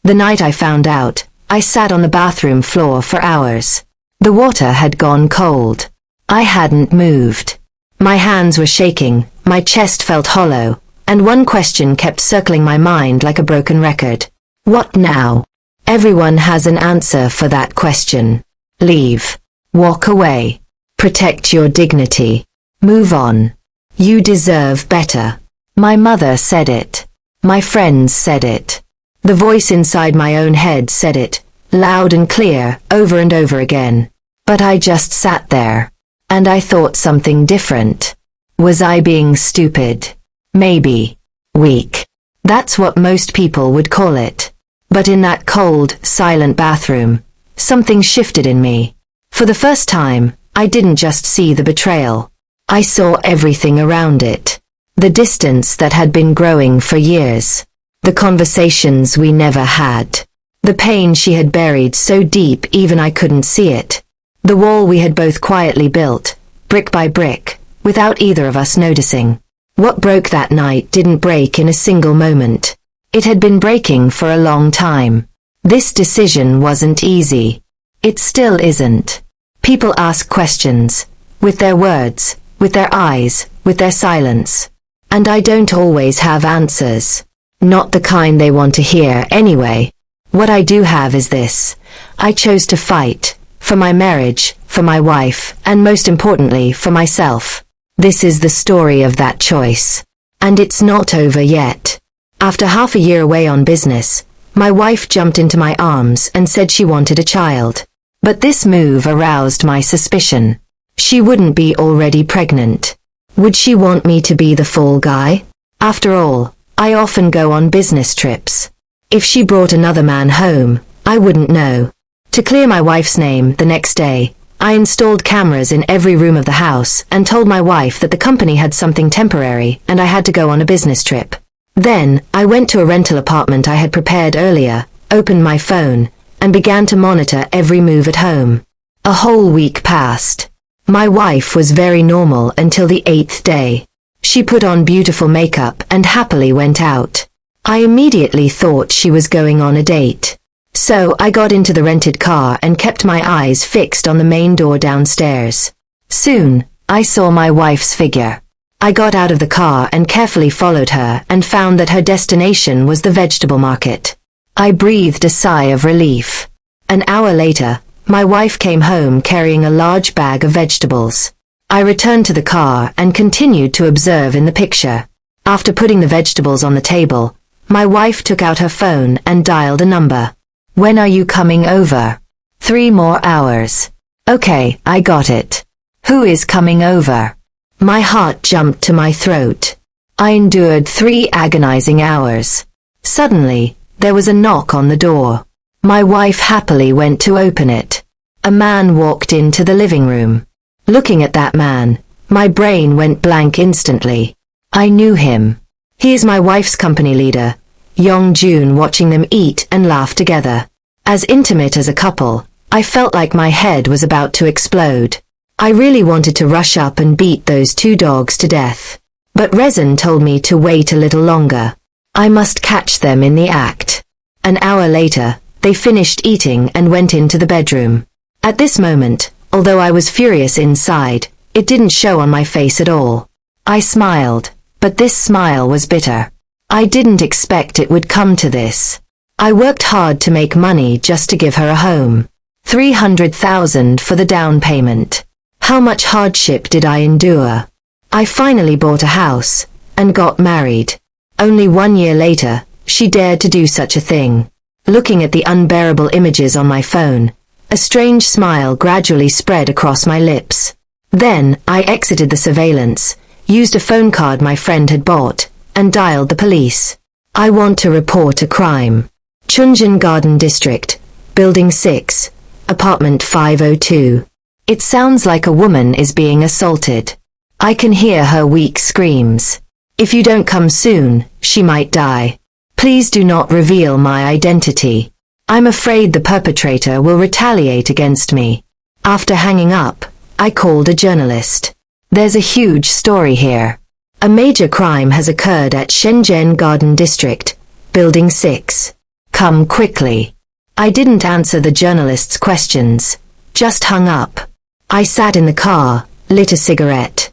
The night I found out, I sat on the bathroom floor for hours. The water had gone cold. I hadn't moved. My hands were shaking, my chest felt hollow, and one question kept circling my mind like a broken record. What now? Everyone has an answer for that question. Leave. Walk away. Protect your dignity. Move on. You deserve better. My mother said it. My friends said it. The voice inside my own head said it, loud and clear, over and over again. But I just sat there. And I thought something different. Was I being stupid? Maybe. Weak. That's what most people would call it. But in that cold, silent bathroom, something shifted in me. For the first time, I didn't just see the betrayal. I saw everything around it. The distance that had been growing for years. The conversations we never had. The pain she had buried so deep even I couldn't see it. The wall we had both quietly built, brick by brick, without either of us noticing. What broke that night didn't break in a single moment. It had been breaking for a long time. This decision wasn't easy. It still isn't. People ask questions, with their words, with their eyes, with their silence. And I don't always have answers. Not the kind they want to hear anyway. What I do have is this. I chose to fight. For my marriage, for my wife, and most importantly, for myself. This is the story of that choice. And it's not over yet. After half a year away on business, my wife jumped into my arms and said she wanted a child. But this move aroused my suspicion. She wouldn't be already pregnant. Would she want me to be the fall guy? After all, I often go on business trips. If she brought another man home, I wouldn't know. To clear my wife's name the next day, I installed cameras in every room of the house and told my wife that the company had something temporary and I had to go on a business trip. Then, I went to a rental apartment I had prepared earlier, opened my phone, and began to monitor every move at home. A whole week passed. My wife was very normal until the 8th day. She put on beautiful makeup and happily went out. I immediately thought she was going on a date. So I got into the rented car and kept my eyes fixed on the main door downstairs. Soon, I saw my wife's figure. I got out of the car and carefully followed her and found that her destination was the vegetable market. I breathed a sigh of relief. An hour later, my wife came home carrying a large bag of vegetables. I returned to the car and continued to observe in the picture. After putting the vegetables on the table, my wife took out her phone and dialed a number. When are you coming over? 3 more hours. Okay, I got it. Who is coming over? My heart jumped to my throat. I endured 3 agonizing hours. Suddenly, there was a knock on the door. My wife happily went to open it. A man walked into the living room. Looking at that man, my brain went blank instantly. I knew him. He is my wife's company leader, Young June, watching them eat and laugh together. As intimate as a couple, I felt like my head was about to explode. I really wanted to rush up and beat those 2 dogs to death. But Rezan told me to wait a little longer. I must catch them in the act. An hour later, they finished eating and went into the bedroom. At this moment, although I was furious inside, it didn't show on my face at all. I smiled, but this smile was bitter. I didn't expect it would come to this. I worked hard to make money just to give her a home. 300,000 for the down payment. How much hardship did I endure? I finally bought a house, and got married. Only 1 year later, she dared to do such a thing. Looking at the unbearable images on my phone, a strange smile gradually spread across my lips. Then, I exited the surveillance, used a phone card my friend had bought, and dialed the police. I want to report a crime. Chunjin Garden District, Building 6, Apartment 502. It sounds like a woman is being assaulted. I can hear her weak screams. If you don't come soon, she might die. Please do not reveal my identity. I'm afraid the perpetrator will retaliate against me. After hanging up, I called a journalist. There's a huge story here. A major crime has occurred at Shenzhen Garden District, Building 6. Come quickly. I didn't answer the journalist's questions, just hung up. I sat in the car, lit a cigarette.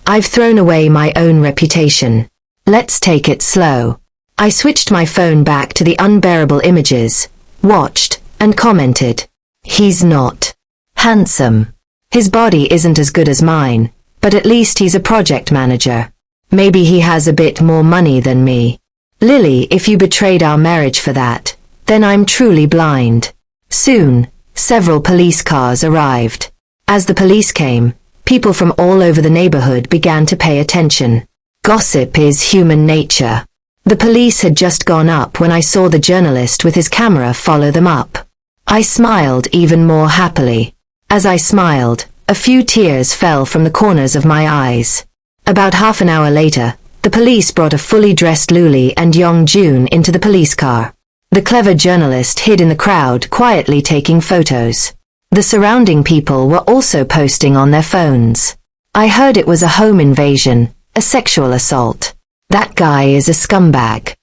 I've thrown away my own reputation. Let's take it slow. I switched my phone back to the unbearable images, watched, and commented. He's not handsome. His body isn't as good as mine, but at least he's a project manager. Maybe he has a bit more money than me. Lily, if you betrayed our marriage for that, then I'm truly blind. Soon, several police cars arrived. As the police came, people from all over the neighborhood began to pay attention. Gossip is human nature. The police had just gone up when I saw the journalist with his camera follow them up. I smiled even more happily. As I smiled, a few tears fell from the corners of my eyes. About half an hour later, the police brought a fully dressed Luli and Young June into the police car. The clever journalist hid in the crowd, quietly taking photos. The surrounding people were also posting on their phones. I heard it was a home invasion, a sexual assault. That guy is a scumbag.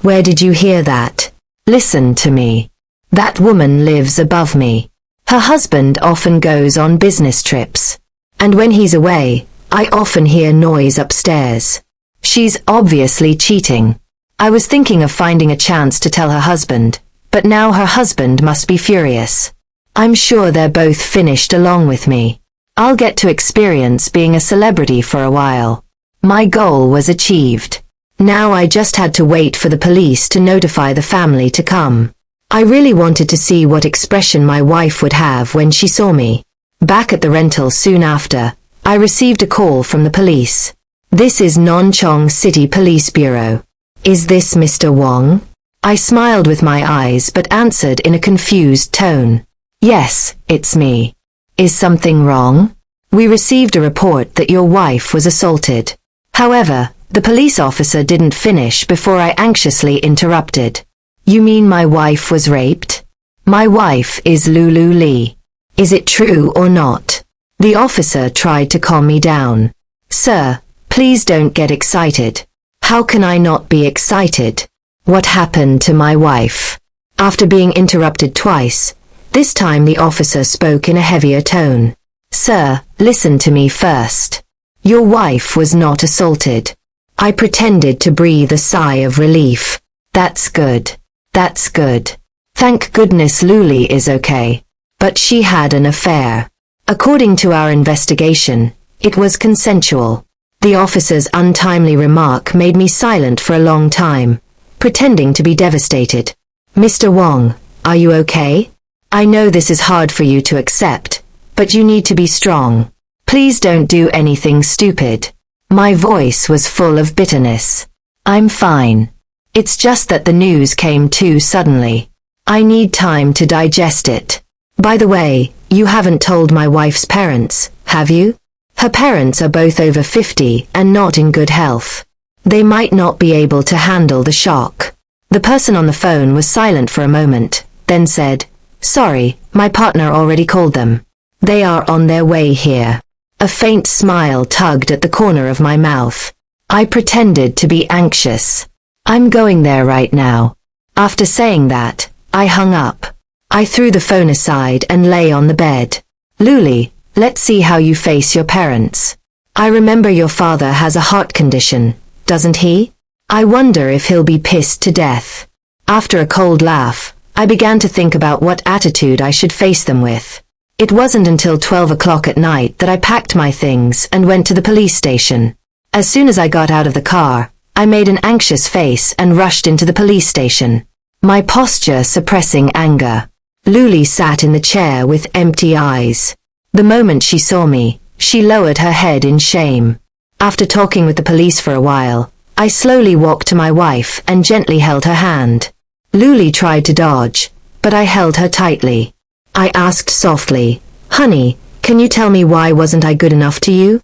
Where did you hear that? Listen to me. That woman lives above me. Her husband often goes on business trips. And when he's away, I often hear noise upstairs. She's obviously cheating. I was thinking of finding a chance to tell her husband, but now her husband must be furious. I'm sure they're both finished along with me. I'll get to experience being a celebrity for a while. My goal was achieved. Now I just had to wait for the police to notify the family to come. I really wanted to see what expression my wife would have when she saw me. Back at the rental soon after, I received a call from the police. This is Nonchong City Police Bureau. Is this Mr. Wong? I smiled with my eyes but answered in a confused tone. Yes, it's me. Is something wrong? We received a report that your wife was assaulted. However, the police officer didn't finish before I anxiously interrupted. You mean my wife was raped? My wife is Lulu Lee. Is it true or not? The officer tried to calm me down. Sir, please don't get excited. How can I not be excited? What happened to my wife? After being interrupted twice, this time the officer spoke in a heavier tone. Sir, listen to me first. Your wife was not assaulted. I pretended to breathe a sigh of relief. That's good. That's good. Thank goodness Luli is okay. But she had an affair. According to our investigation, it was consensual. The officer's untimely remark made me silent for a long time, pretending to be devastated. Mr. Wong, are you okay? I know this is hard for you to accept, but you need to be strong. Please don't do anything stupid. My voice was full of bitterness. I'm fine. It's just that the news came too suddenly. I need time to digest it. By the way, you haven't told my wife's parents, have you? Her parents are both over 50 and not in good health. They might not be able to handle the shock. The person on the phone was silent for a moment, then said, Sorry, my partner already called them. They are on their way here. A faint smile tugged at the corner of my mouth. I pretended to be anxious. I'm going there right now. After saying that, I hung up. I threw the phone aside and lay on the bed. Luli, let's see how you face your parents. I remember your father has a heart condition, doesn't he? I wonder if he'll be pissed to death. After a cold laugh, I began to think about what attitude I should face them with. It wasn't until 12 o'clock at night that I packed my things and went to the police station. As soon as I got out of the car, I made an anxious face and rushed into the police station, my posture suppressing anger. Luli sat in the chair with empty eyes. The moment she saw me, she lowered her head in shame. After talking with the police for a while, I slowly walked to my wife and gently held her hand. Luli tried to dodge, but I held her tightly. I asked softly, Honey, can you tell me why wasn't I good enough to you?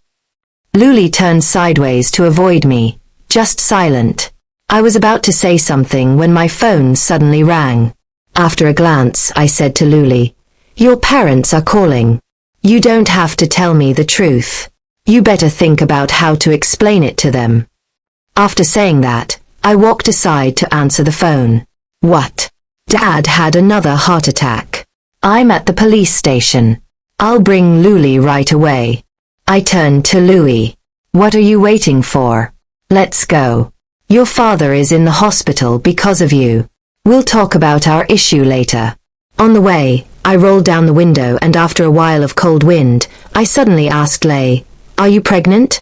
Luli turned sideways to avoid me, just silent. I was about to say something when my phone suddenly rang. After a glance, I said to Luli, Your parents are calling. You don't have to tell me the truth. You better think about how to explain it to them. After saying that, I walked aside to answer the phone. What? Dad had another heart attack. I'm at the police station. I'll bring Louie right away. I turned to Louie. What are you waiting for? Let's go. Your father is in the hospital because of you. We'll talk about our issue later. On the way, I rolled down the window and after a while of cold wind, I suddenly asked Lei, "Are you pregnant?"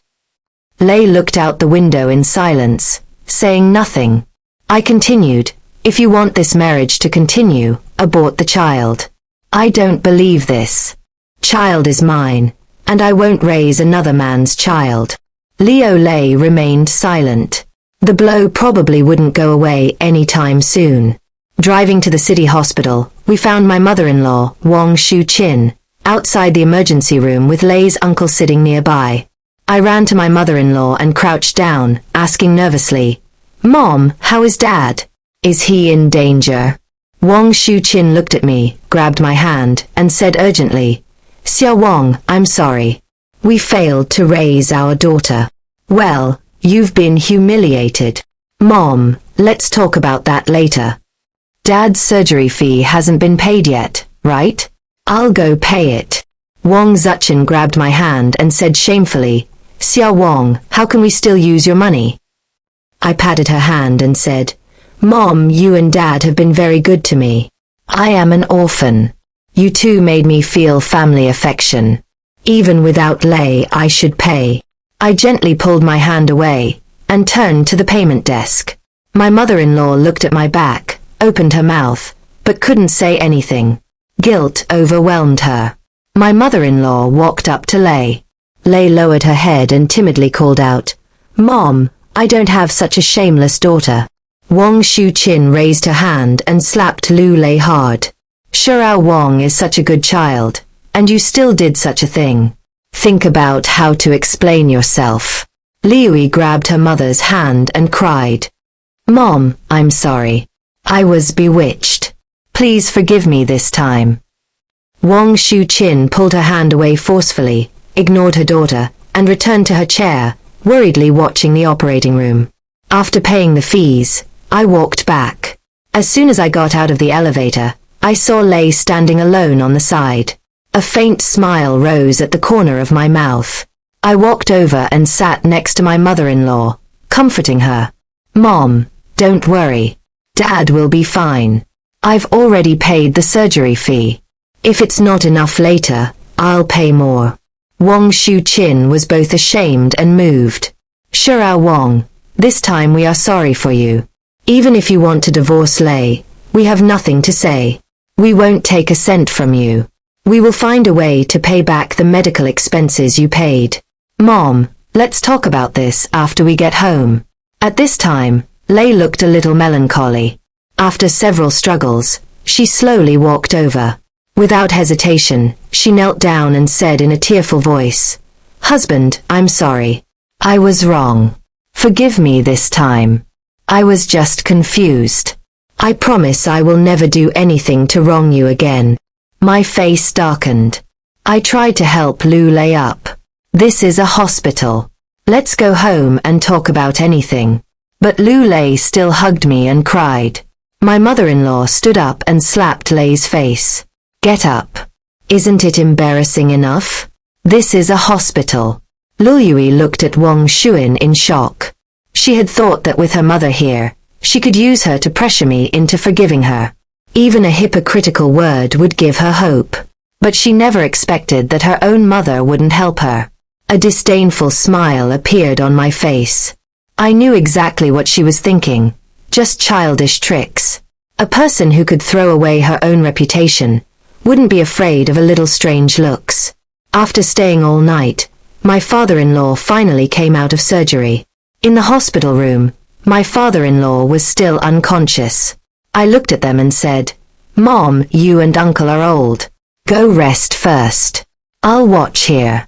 Lei looked out the window in silence, saying nothing. I continued, "If you want this marriage to continue, abort the child. I don't believe this. Child is mine, and I won't raise another man's child." Lei remained silent. The blow probably wouldn't go away anytime soon. Driving to the city hospital, we found my mother-in-law, Wang Shu-chin, outside the emergency room with Lei's uncle sitting nearby. I ran to my mother-in-law and crouched down, asking nervously, "Mom, how is Dad? Is he in danger?" Wang Shu-chin looked at me, grabbed my hand, and said urgently, "Xiao Wang, I'm sorry. We failed to raise our daughter. Well, you've been humiliated. Mom, let's talk about that later. Dad's surgery fee hasn't been paid yet, right? I'll go pay it." Wang Zuchin grabbed my hand and said shamefully, "Xiao Wang, how can we still use your money?" I patted her hand and said, "Mom, you and Dad have been very good to me. I am an orphan. You two made me feel family affection. Even without Lei, I should pay." I gently pulled my hand away and turned to the payment desk. My mother-in-law looked at my back, opened her mouth, but couldn't say anything. Guilt overwhelmed her. My mother-in-law walked up to Lei. Lei lowered her head and timidly called out, "Mom, I don't have such a shameless daughter." Wang Shu-chin raised her hand and slapped Lei hard. "Shirao Wang is such a good child, and you still did such a thing. Think about how to explain yourself." Liui grabbed her mother's hand and cried, "Mom, I'm sorry. I was bewitched. Please forgive me this time." Wang Shu-chin pulled her hand away forcefully, ignored her daughter, and returned to her chair, worriedly watching the operating room. After paying the fees, I walked back. As soon as I got out of the elevator, I saw Lei standing alone on the side. A faint smile rose at the corner of my mouth. I walked over and sat next to my mother-in-law, comforting her. "Mom, don't worry. Dad will be fine. I've already paid the surgery fee. If it's not enough later, I'll pay more." Wang Shu-chin was both ashamed and moved. "Shirao Wang, this time we are sorry for you. Even if you want to divorce Lei, we have nothing to say. We won't take a cent from you. We will find a way to pay back the medical expenses you paid. Mom, let's talk about this after we get home." At this time, Lei looked a little melancholy. After several struggles, she slowly walked over. Without hesitation, she knelt down and said in a tearful voice, "Husband, I'm sorry. I was wrong. Forgive me this time. I was just confused. I promise I will never do anything to wrong you again." My face darkened. I tried to help Lei up. "This is a hospital. Let's go home and talk about anything." But Lei still hugged me and cried. My mother-in-law stood up and slapped Lei's face. "Get up. Isn't it embarrassing enough? This is a hospital." Lui looked at Wang Shuin in shock. She had thought that with her mother here, she could use her to pressure me into forgiving her. Even a hypocritical word would give her hope. But she never expected that her own mother wouldn't help her. A disdainful smile appeared on my face. I knew exactly what she was thinking. Just childish tricks. A person who could throw away her own reputation wouldn't be afraid of a little strange looks. After staying all night, my father-in-law finally came out of surgery. In the hospital room, my father-in-law was still unconscious. I looked at them and said, "Mom, you and Uncle are old. Go rest first. I'll watch here."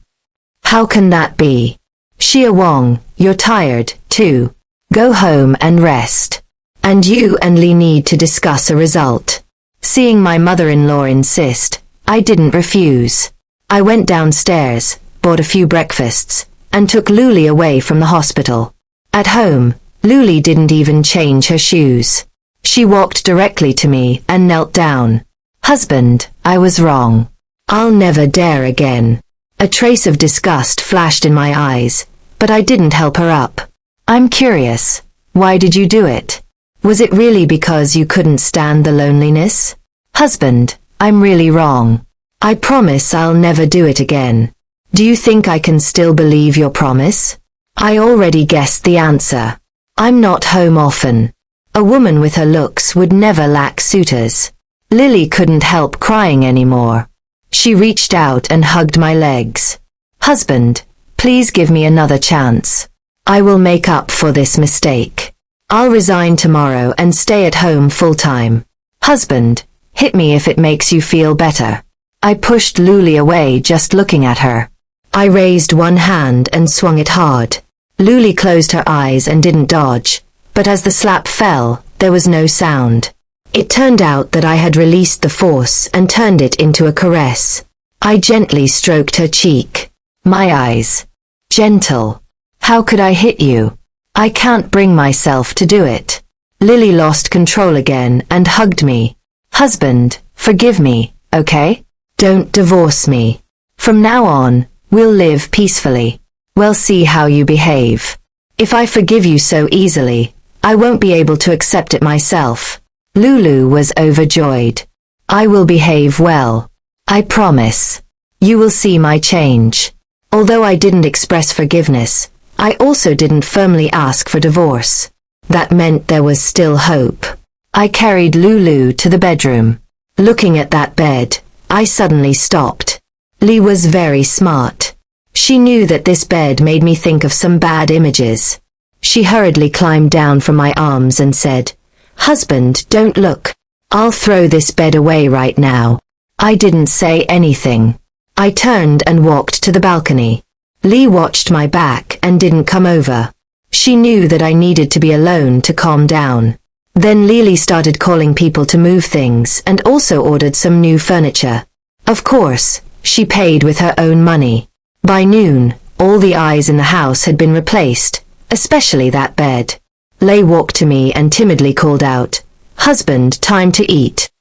"How can that be? Xia Wang, you're tired, too. Go home and rest. And you and Li need to discuss a result." Seeing my mother-in-law insist, I didn't refuse. I went downstairs, bought a few breakfasts, and took Luli away from the hospital. At home, Luli didn't even change her shoes. She walked directly to me and knelt down. Husband, I was wrong. I'll never dare again. A trace of disgust flashed in my eyes, but I didn't help her up. I'm curious. Why did you do it? Was it really because you couldn't stand the loneliness? Husband, I'm really wrong. I promise I'll never do it again. Do you think I can still believe your promise? I already guessed the answer. I'm not home often. A woman with her looks would never lack suitors. Lily couldn't help crying anymore. She reached out and hugged my legs. Husband, please give me another chance. I will make up for this mistake. I'll resign tomorrow and stay at home full-time. Husband, hit me if it makes you feel better. I pushed Luli away just looking at her. I raised one hand and swung it hard. Luli closed her eyes and didn't dodge, but as the slap fell, there was no sound. It turned out that I had released the force and turned it into a caress. I gently stroked her cheek. My eyes. Gentle. How could I hit you? I can't bring myself to do it. Lily lost control again and hugged me. Husband, forgive me, okay? Don't divorce me. From now on, we'll live peacefully. We'll see how you behave. If I forgive you so easily, I won't be able to accept it myself. Lulu was overjoyed. I will behave well. I promise. You will see my change. Although I didn't express forgiveness, I also didn't firmly ask for divorce. That meant there was still hope. I carried Lulu to the bedroom. Looking at that bed, I suddenly stopped. Lee was very smart. She knew that this bed made me think of some bad images. She hurriedly climbed down from my arms and said, Husband, don't look. I'll throw this bed away right now. I didn't say anything. I turned and walked to the balcony. Lee watched my back and didn't come over. She knew that I needed to be alone to calm down. Then Lily started calling people to move things and also ordered some new furniture. Of course, she paid with her own money. By noon, all the eyes in the house had been replaced, especially that bed. Lay walked to me and timidly called out, Husband, time to eat.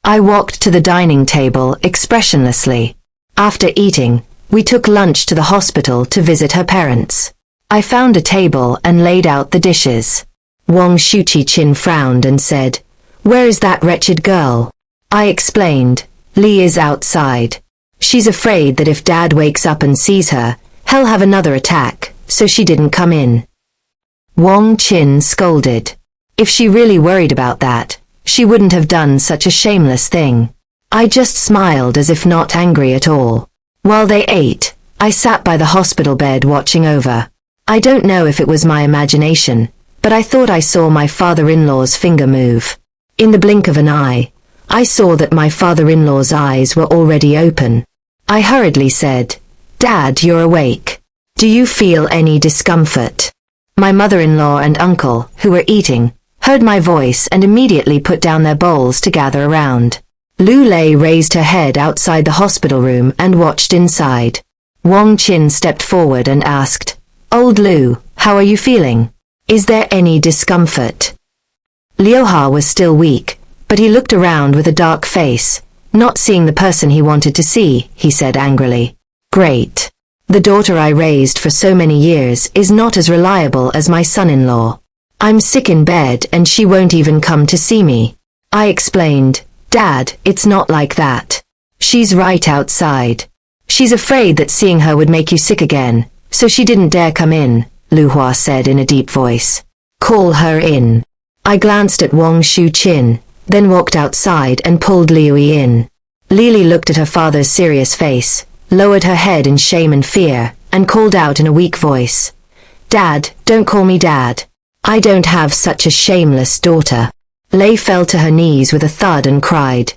I walked to the dining table expressionlessly. After eating, we took lunch to the hospital to visit her parents. I found a table and laid out the dishes. Wang Shuqi-chin frowned and said, Where is that wretched girl? I explained, Li is outside. She's afraid that if Dad wakes up and sees her, he'll have another attack, so she didn't come in. Wang Qin scolded. If she really worried about that, she wouldn't have done such a shameless thing. I just smiled as if not angry at all. While they ate, I sat by the hospital bed watching over. I don't know if it was my imagination, but I thought I saw my father-in-law's finger move. In the blink of an eye, I saw that my father-in-law's eyes were already open. I hurriedly said, Dad, you're awake. Do you feel any discomfort? My mother-in-law and uncle, who were eating, heard my voice and immediately put down their bowls to gather around. Lu Lei raised her head outside the hospital room and watched inside. Wang Qin stepped forward and asked, Old Lu, how are you feeling? Is there any discomfort? Liuha was still weak, but he looked around with a dark face. Not seeing the person he wanted to see, he said angrily. Great. The daughter I raised for so many years is not as reliable as my son-in-law. I'm sick in bed and she won't even come to see me. I explained, Dad, it's not like that. She's right outside. She's afraid that seeing her would make you sick again, so she didn't dare come in, Lu Hua said in a deep voice. Call her in. I glanced at Wang Shu-chin, then walked outside and pulled Liu Yi in. Lili looked at her father's serious face, lowered her head in shame and fear, and called out in a weak voice. Dad, don't call me Dad. I don't have such a shameless daughter. Lei fell to her knees with a thud and cried.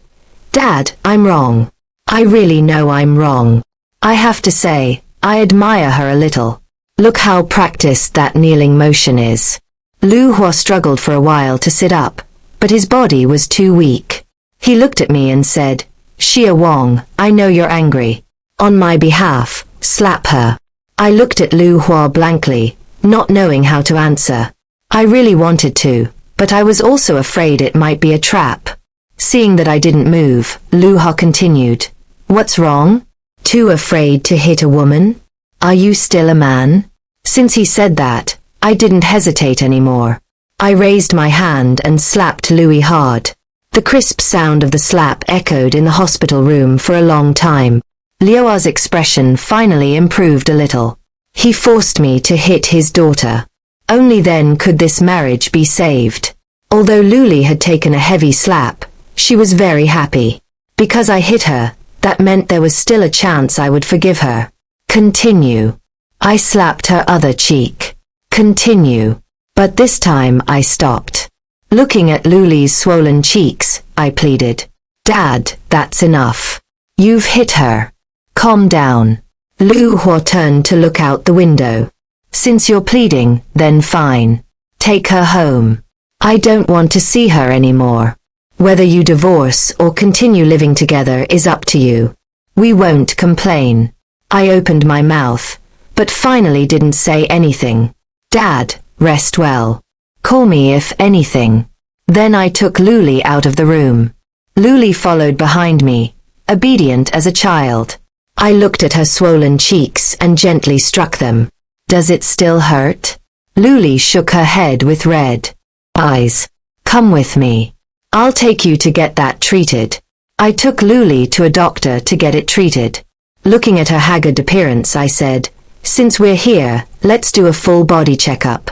Dad, I'm wrong. I really know I'm wrong. I have to say, I admire her a little. Look how practiced that kneeling motion is. Lu Hua struggled for a while to sit up, but his body was too weak. He looked at me and said, Xia Wang, I know you're angry. On my behalf, slap her. I looked at Lu Hua blankly, not knowing how to answer. I really wanted to, but I was also afraid it might be a trap. Seeing that I didn't move, Luha continued. What's wrong? Too afraid to hit a woman? Are you still a man? Since he said that, I didn't hesitate anymore. I raised my hand and slapped Louis hard. The crisp sound of the slap echoed in the hospital room for a long time. Liua's expression finally improved a little. He forced me to hit his daughter. Only then could this marriage be saved. Although Luli had taken a heavy slap, she was very happy. Because I hit her, that meant there was still a chance I would forgive her. Continue. I slapped her other cheek. Continue. But this time I stopped. Looking at Luli's swollen cheeks, I pleaded. Dad, that's enough. You've hit her. Calm down. Lu Hua turned to look out the window. Since you're pleading, then fine. Take her home. I don't want to see her anymore. Whether you divorce or continue living together is up to you. We won't complain. I opened my mouth, but finally didn't say anything. Dad, rest well. Call me if anything. Then I took Luli out of the room. Luli followed behind me, obedient as a child. I looked at her swollen cheeks and gently struck them. Does it still hurt? Luli shook her head with red eyes. Come with me. I'll take you to get that treated. I took Luli to a doctor to get it treated. Looking at her haggard appearance, I said, since we're here, let's do a full body checkup.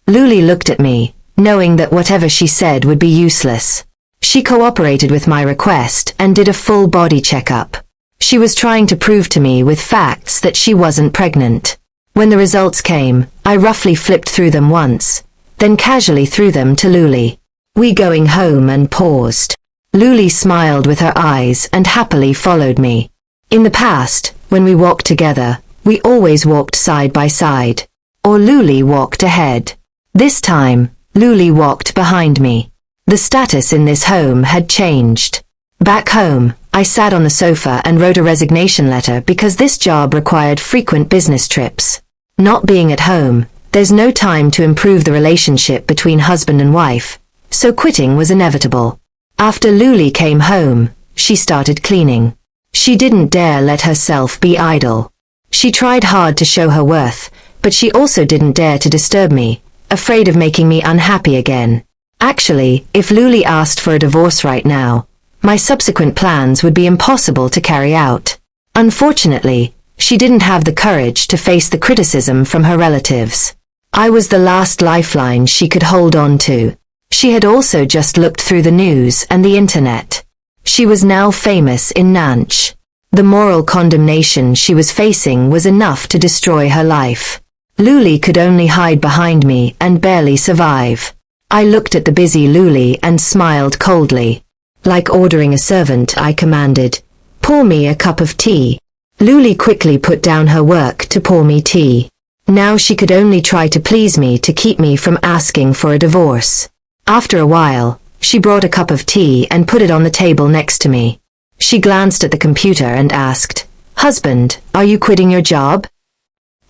Luli looked at me, knowing that whatever she said would be useless. She cooperated with my request and did a full body checkup. She was trying to prove to me with facts that she wasn't pregnant. When the results came, I roughly flipped through them once, then casually threw them to Luli. We going home and paused. Luli smiled with her eyes and happily followed me. In the past, when we walked together, we always walked side by side. Or Luli walked ahead. This time, Luli walked behind me. The status in this home had changed. Back home, I sat on the sofa and wrote a resignation letter because this job required frequent business trips. Not being at home, there's no time to improve the relationship between husband and wife, so quitting was inevitable. After Luli came home, she started cleaning. She didn't dare let herself be idle. She tried hard to show her worth, but she also didn't dare to disturb me, afraid of making me unhappy again. Actually, if Luli asked for a divorce right now, my subsequent plans would be impossible to carry out. Unfortunately, she didn't have the courage to face the criticism from her relatives. I was the last lifeline she could hold on to. She had also just looked through the news and the internet. She was now famous in Nanch. The moral condemnation she was facing was enough to destroy her life. Luli could only hide behind me and barely survive. I looked at the busy Luli and smiled coldly. Like ordering a servant, I commanded, pour me a cup of tea. Luli quickly put down her work to pour me tea. Now she could only try to please me to keep me from asking for a divorce. After a while, she brought a cup of tea and put it on the table next to me. She glanced at the computer and asked, Husband, are you quitting your job?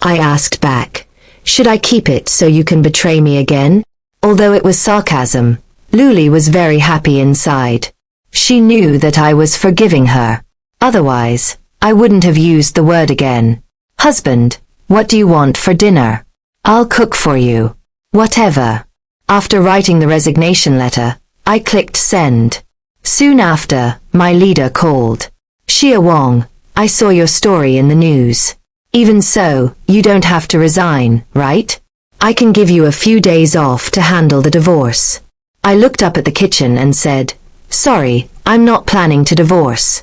I asked back, should I keep it so you can betray me again? Although it was sarcasm, Luli was very happy inside. She knew that I was forgiving her. Otherwise, I wouldn't have used the word again. Husband, what do you want for dinner? I'll cook for you. Whatever. After writing the resignation letter, I clicked send. Soon after, my leader called. Xia Wang, I saw your story in the news. Even so, you don't have to resign, right? I can give you a few days off to handle the divorce. I looked up at the kitchen and said, Sorry, I'm not planning to divorce.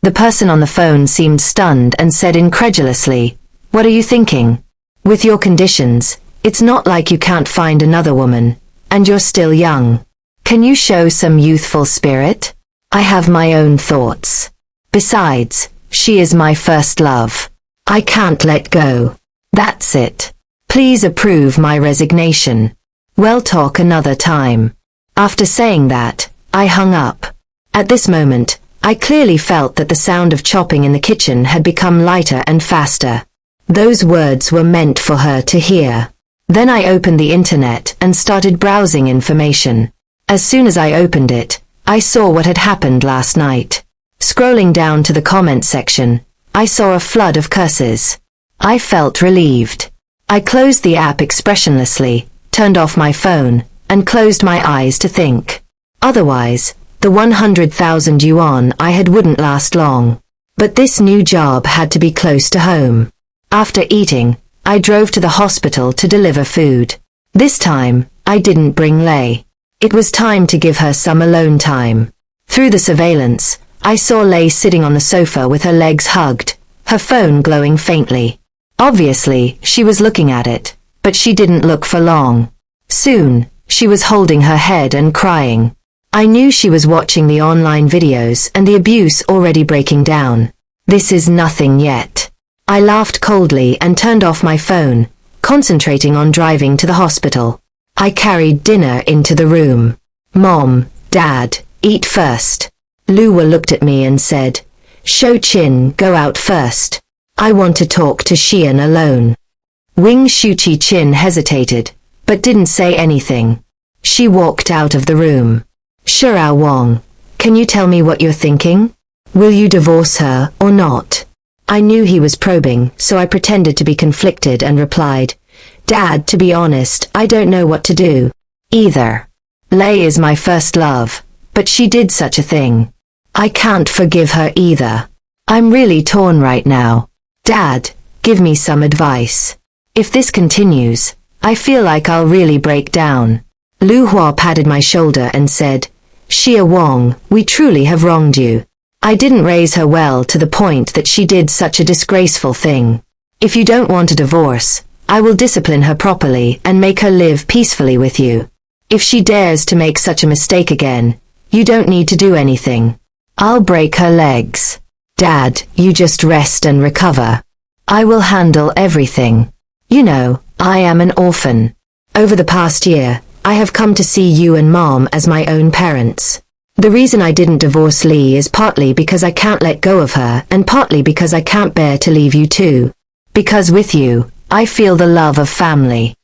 The person on the phone seemed stunned and said incredulously, What are you thinking? With your conditions, it's not like you can't find another woman, and you're still young. Can you show some youthful spirit? I have my own thoughts. Besides, she is my first love. I can't let go. That's it. Please approve my resignation. We'll talk another time. After saying that, I hung up. At this moment, I clearly felt that the sound of chopping in the kitchen had become lighter and faster. Those words were meant for her to hear. Then I opened the internet and started browsing information. As soon as I opened it, I saw what had happened last night. Scrolling down to the comment section, I saw a flood of curses. I felt relieved. I closed the app expressionlessly, turned off my phone, and closed my eyes to think. Otherwise, the 100,000 yuan I had wouldn't last long. But this new job had to be close to home. After eating, I drove to the hospital to deliver food. This time, I didn't bring Lei. It was time to give her some alone time. Through the surveillance, I saw Lei sitting on the sofa with her legs hugged, her phone glowing faintly. Obviously, she was looking at it, but she didn't look for long. Soon, she was holding her head and crying. I knew she was watching the online videos and the abuse already breaking down. This is nothing yet. I laughed coldly and turned off my phone, concentrating on driving to the hospital. I carried dinner into the room. Mom, Dad, eat first. Luwa looked at me and said, Shou Qin, go out first. I want to talk to Xian alone. Wing Shuqi Qin hesitated, but didn't say anything. She walked out of the room. Shirao Wang, can you tell me what you're thinking? Will you divorce her or not? I knew he was probing, so I pretended to be conflicted and replied, Dad, to be honest, I don't know what to do. Either. Lei is my first love, but she did such a thing. I can't forgive her either. I'm really torn right now. Dad, give me some advice. If this continues, I feel like I'll really break down. Lu Hua patted my shoulder and said, Xia Wang, we truly have wronged you. I didn't raise her well to the point that she did such a disgraceful thing. If you don't want a divorce, I will discipline her properly and make her live peacefully with you. If she dares to make such a mistake again, you don't need to do anything. I'll break her legs. Dad, you just rest and recover. I will handle everything. You know, I am an orphan. Over the past year, I have come to see you and Mom as my own parents. The reason I didn't divorce Lee is partly because I can't let go of her and partly because I can't bear to leave you too. Because with you, I feel the love of family.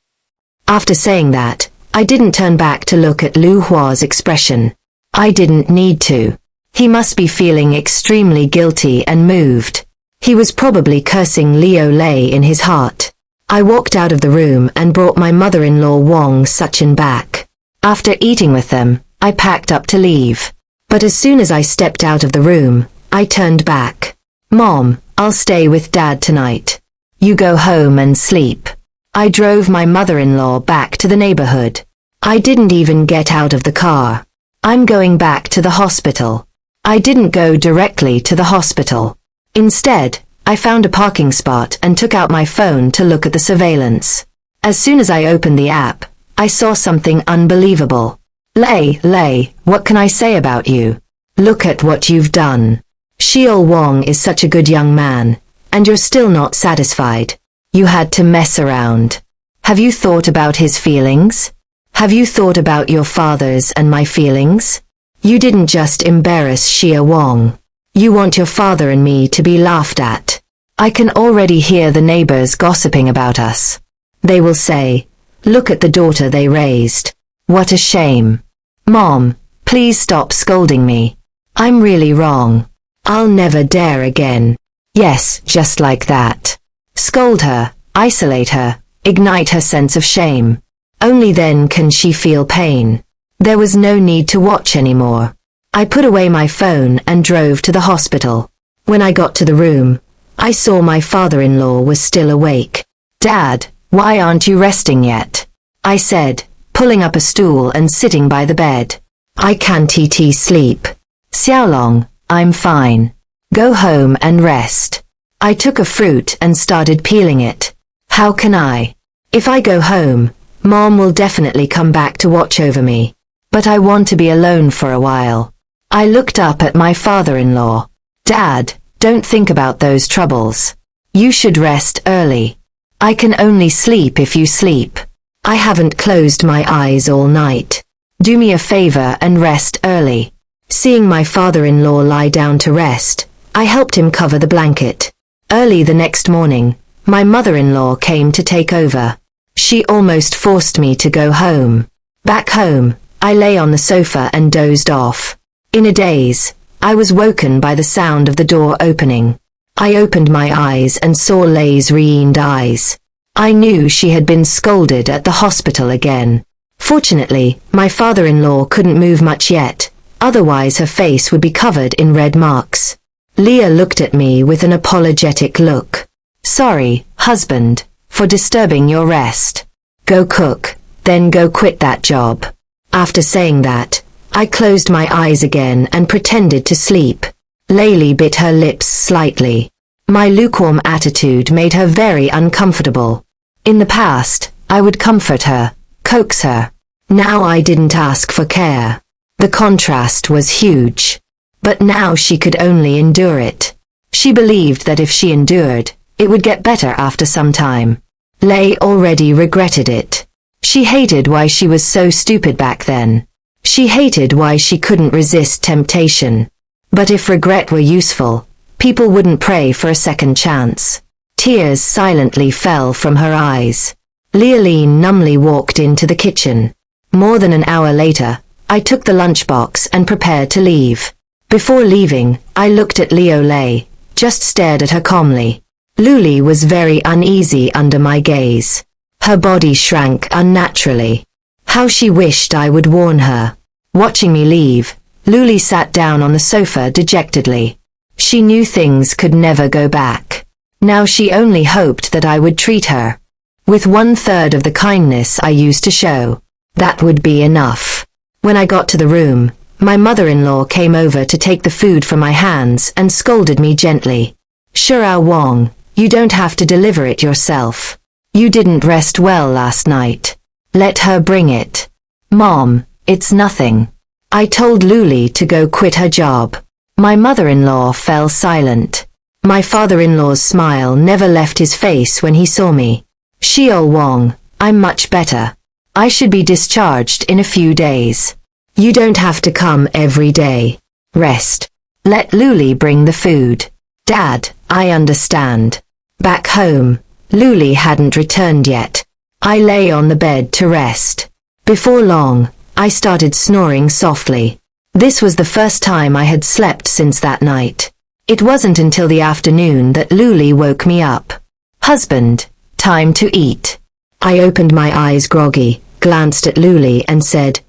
After saying that, I didn't turn back to look at Lu Hua's expression. I didn't need to. He must be feeling extremely guilty and moved. He was probably cursing Liu Lei in his heart. I walked out of the room and brought my mother-in-law Wang Suchin back. After eating with them, I packed up to leave. But as soon as I stepped out of the room, I turned back. Mom, I'll stay with Dad tonight. You go home and sleep. I drove my mother-in-law back to the neighborhood. I didn't even get out of the car. I'm going back to the hospital. I didn't go directly to the hospital. Instead, I found a parking spot and took out my phone to look at the surveillance. As soon as I opened the app, I saw something unbelievable. Lei, what can I say about you? Look at what you've done. Xiao Wang is such a good young man, and you're still not satisfied. You had to mess around. Have you thought about his feelings? Have you thought about your father's and my feelings? You didn't just embarrass Xia Wang. You want your father and me to be laughed at. I can already hear the neighbors gossiping about us. They will say, look at the daughter they raised. What a shame. Mom, please stop scolding me. I'm really wrong. I'll never dare again. Yes, just like that. Scold her, isolate her, ignite her sense of shame. Only then can she feel pain. There was no need to watch anymore. I put away my phone and drove to the hospital. When I got to the room, I saw my father-in-law was still awake. Dad, why aren't you resting yet? I said, pulling up a stool and sitting by the bed. I can't sleep. Xiaolong, I'm fine. Go home and rest. I took a fruit and started peeling it. How can I? If I go home, Mom will definitely come back to watch over me. But I want to be alone for a while. I looked up at my father-in-law. Dad, don't think about those troubles. You should rest early. I can only sleep if you sleep. I haven't closed my eyes all night. Do me a favor and rest early. Seeing my father-in-law lie down to rest, I helped him cover the blanket. Early the next morning, my mother-in-law came to take over. She almost forced me to go home. Back home, I lay on the sofa and dozed off. In a daze, I was woken by the sound of the door opening. I opened my eyes and saw Lay's re-ened eyes. I knew she had been scolded at the hospital again. Fortunately, my father-in-law couldn't move much yet, otherwise her face would be covered in red marks. Leah looked at me with an apologetic look. Sorry, husband, for disturbing your rest. Go cook, then go quit that job. After saying that, I closed my eyes again and pretended to sleep. Laylee bit her lips slightly. My lukewarm attitude made her very uncomfortable. In the past, I would comfort her, coax her. Now I didn't ask for care. The contrast was huge. But now she could only endure it. She believed that if she endured, it would get better after some time. Lay already regretted it. She hated why she was so stupid back then. She hated why she couldn't resist temptation. But if regret were useful, people wouldn't pray for a second chance. Tears silently fell from her eyes. Leoline numbly walked into the kitchen. More than an hour later, I took the lunchbox and prepared to leave. Before leaving, I looked at Lay, just stared at her calmly. Luli was very uneasy under my gaze. Her body shrank unnaturally. How she wished I would warn her. Watching me leave, Luli sat down on the sofa dejectedly. She knew things could never go back. Now she only hoped that I would treat her with 1/3 of the kindness I used to show. That would be enough. When I got to the room, my mother-in-law came over to take the food from my hands and scolded me gently. Shirao Wong, you don't have to deliver it yourself. You didn't rest well last night. Let her bring it. Mom, it's nothing. I told Luli to go quit her job. My mother-in-law fell silent. My father-in-law's smile never left his face when he saw me. Shirao Wong, I'm much better. I should be discharged in a few days. You don't have to come every day. Rest. Let Luli bring the food. Dad, I understand. Back home, Luli hadn't returned yet. I lay on the bed to rest. Before long, I started snoring softly. This was the first time I had slept since that night. It wasn't until the afternoon that Luli woke me up. Husband, time to eat. I opened my eyes groggy, glanced at Luli and said,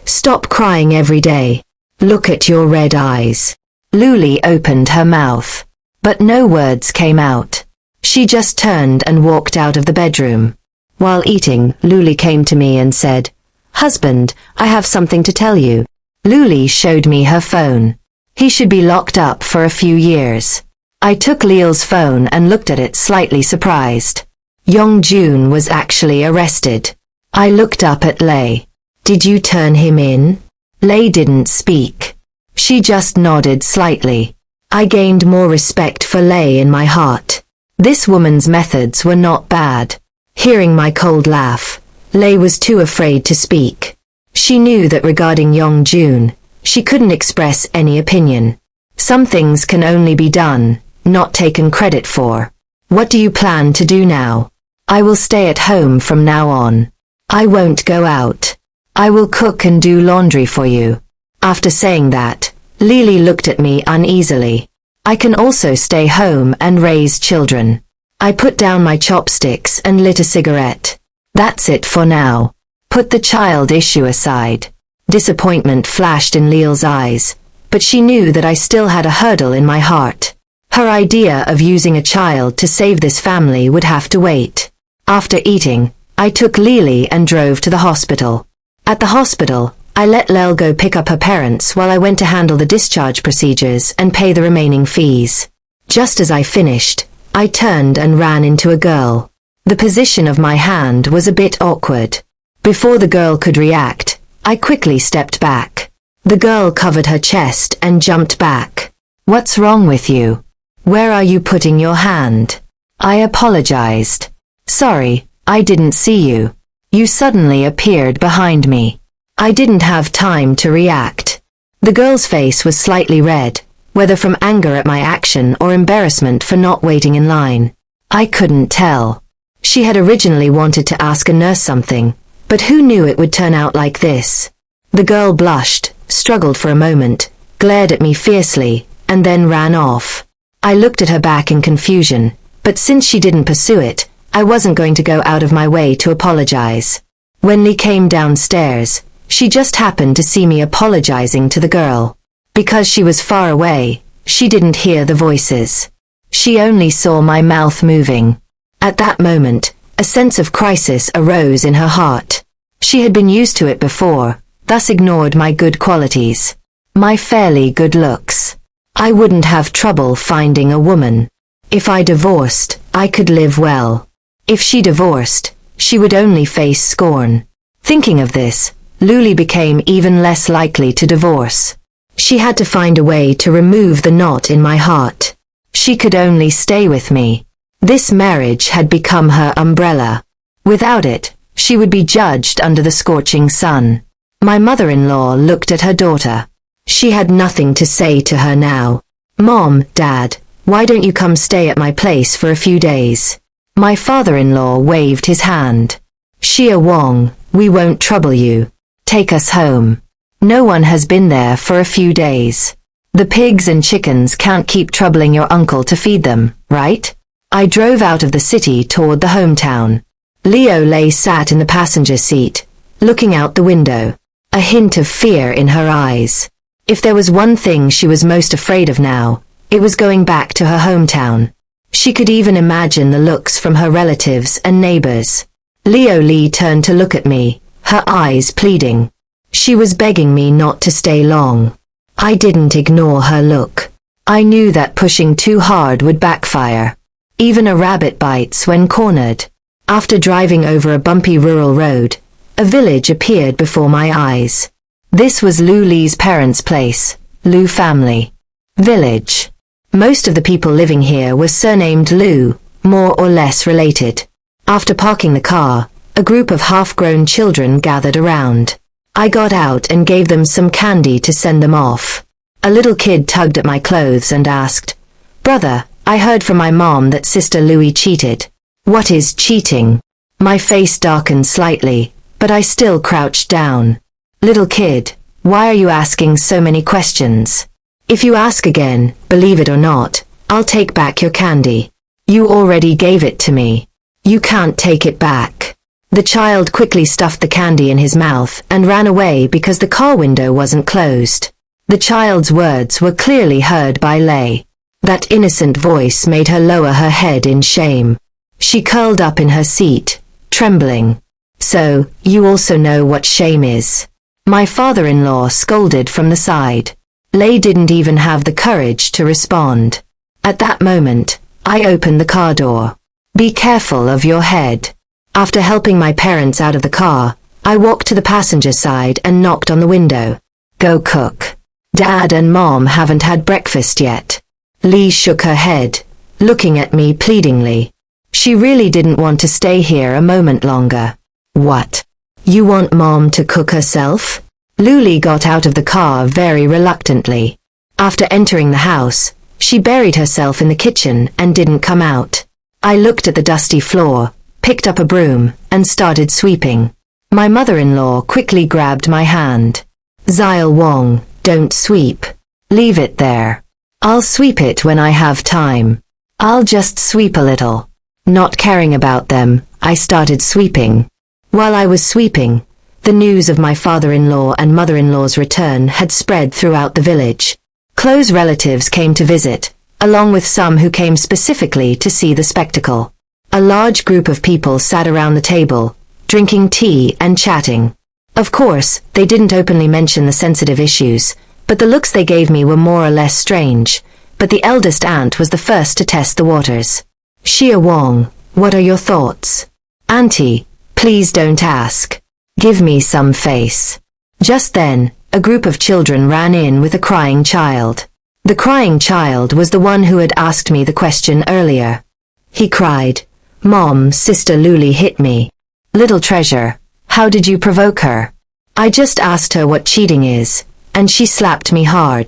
Stop crying every day. Look at your red eyes. Luli opened her mouth, but no words came out. She just turned and walked out of the bedroom. While eating, Luli came to me and said, Husband, I have something to tell you. Luli showed me her phone. He should be locked up for a few years. I took Leal's phone and looked at it slightly surprised. Yongjun was actually arrested. I looked up at Lay. Did you turn him in? Lay didn't speak. She just nodded slightly. I gained more respect for Lay in my heart. This woman's methods were not bad. Hearing my cold laugh, Lay was too afraid to speak. She knew that regarding Yongjun, she couldn't express any opinion. Some things can only be done, not taken credit for. What do you plan to do now? I will stay at home from now on. I won't go out. I will cook and do laundry for you. After saying that, Lily looked at me uneasily. I can also stay home and raise children. I put down my chopsticks and lit a cigarette. That's it for now. Put the child issue aside. Disappointment flashed in Leal's eyes, but she knew that I still had a hurdle in my heart. Her idea of using a child to save this family would have to wait. After eating, I took Lily and drove to the hospital. At the hospital, I let Lel go pick up her parents while I went to handle the discharge procedures and pay the remaining fees. Just as I finished, I turned and ran into a girl. The position of my hand was a bit awkward. Before the girl could react, I quickly stepped back. The girl covered her chest and jumped back. What's wrong with you? Where are you putting your hand? I apologized. Sorry, I didn't see you. You suddenly appeared behind me. I didn't have time to react. The girl's face was slightly red, whether from anger at my action or embarrassment for not waiting in line. I couldn't tell. She had originally wanted to ask a nurse something, but who knew it would turn out like this? The girl blushed, struggled for a moment, glared at me fiercely, and then ran off. I looked at her back in confusion, but since she didn't pursue it, I wasn't going to go out of my way to apologize. When Lee came downstairs, she just happened to see me apologizing to the girl. Because she was far away, she didn't hear the voices. She only saw my mouth moving. At that moment, a sense of crisis arose in her heart. She had been used to it before, thus ignored my good qualities. My fairly good looks. I wouldn't have trouble finding a woman. If I divorced, I could live well. If she divorced, she would only face scorn. Thinking of this, Luli became even less likely to divorce. She had to find a way to remove the knot in my heart. She could only stay with me. This marriage had become her umbrella. Without it, she would be judged under the scorching sun. My mother-in-law looked at her daughter. She had nothing to say to her now. Mom, Dad, why don't you come stay at my place for a few days? My father-in-law waved his hand. Xia Wang, we won't trouble you. Take us home. No one has been there for a few days. The pigs and chickens can't keep troubling your uncle to feed them, right? I drove out of the city toward the hometown. Leo lay sat in the passenger seat, looking out the window, a hint of fear in her eyes. If there was one thing she was most afraid of now, it was going back to her hometown. She could even imagine the looks from her relatives and neighbors. Leo Lee turned to look at me, her eyes pleading. She was begging me not to stay long. I didn't ignore her look. I knew that pushing too hard would backfire. Even a rabbit bites when cornered. After driving over a bumpy rural road, a village appeared before my eyes. This was Lu Li's parents' place, Lu family. Village. Most of the people living here were surnamed Lu, more or less related. After parking the car, a group of half-grown children gathered around. I got out and gave them some candy to send them off. A little kid tugged at my clothes and asked, "Brother, I heard from my mom that Sister Louie cheated. What is cheating?" My face darkened slightly, but I still crouched down. "Little kid, why are you asking so many questions? If you ask again, believe it or not, I'll take back your candy. You already gave it to me. You can't take it back." The child quickly stuffed the candy in his mouth and ran away because the car window wasn't closed. The child's words were clearly heard by Lei. That innocent voice made her lower her head in shame. She curled up in her seat, trembling. "So, you also know what shame is?" My father-in-law scolded from the side. Lei didn't even have the courage to respond. At that moment, I opened the car door. "Be careful of your head." After helping my parents out of the car, I walked to the passenger side and knocked on the window. "Go cook. Dad and Mom haven't had breakfast yet." Lee shook her head, looking at me pleadingly. She really didn't want to stay here a moment longer. "What? You want Mom to cook herself?" Luli got out of the car very reluctantly. After entering the house, she buried herself in the kitchen and didn't come out. I looked at the dusty floor, picked up a broom, and started sweeping. My mother-in-law quickly grabbed my hand. "Zile Wong, don't sweep. Leave it there. I'll sweep it when I have time. I'll just sweep a little." Not caring about them, I started sweeping. While I was sweeping, the news of my father-in-law and mother-in-law's return had spread throughout the village. Close relatives came to visit, along with some who came specifically to see the spectacle. A large group of people sat around the table, drinking tea and chatting. Of course, they didn't openly mention the sensitive issues, but the looks they gave me were more or less strange. But the eldest aunt was the first to test the waters. "Xia Wang, what are your thoughts?" "Auntie, please don't ask. Give me some face." Just then, a group of children ran in with a crying child. The crying child was the one who had asked me the question earlier. He cried, "Mom, Sister Luli hit me." "Little treasure, how did you provoke her?" "I just asked her what cheating is, and she slapped me hard."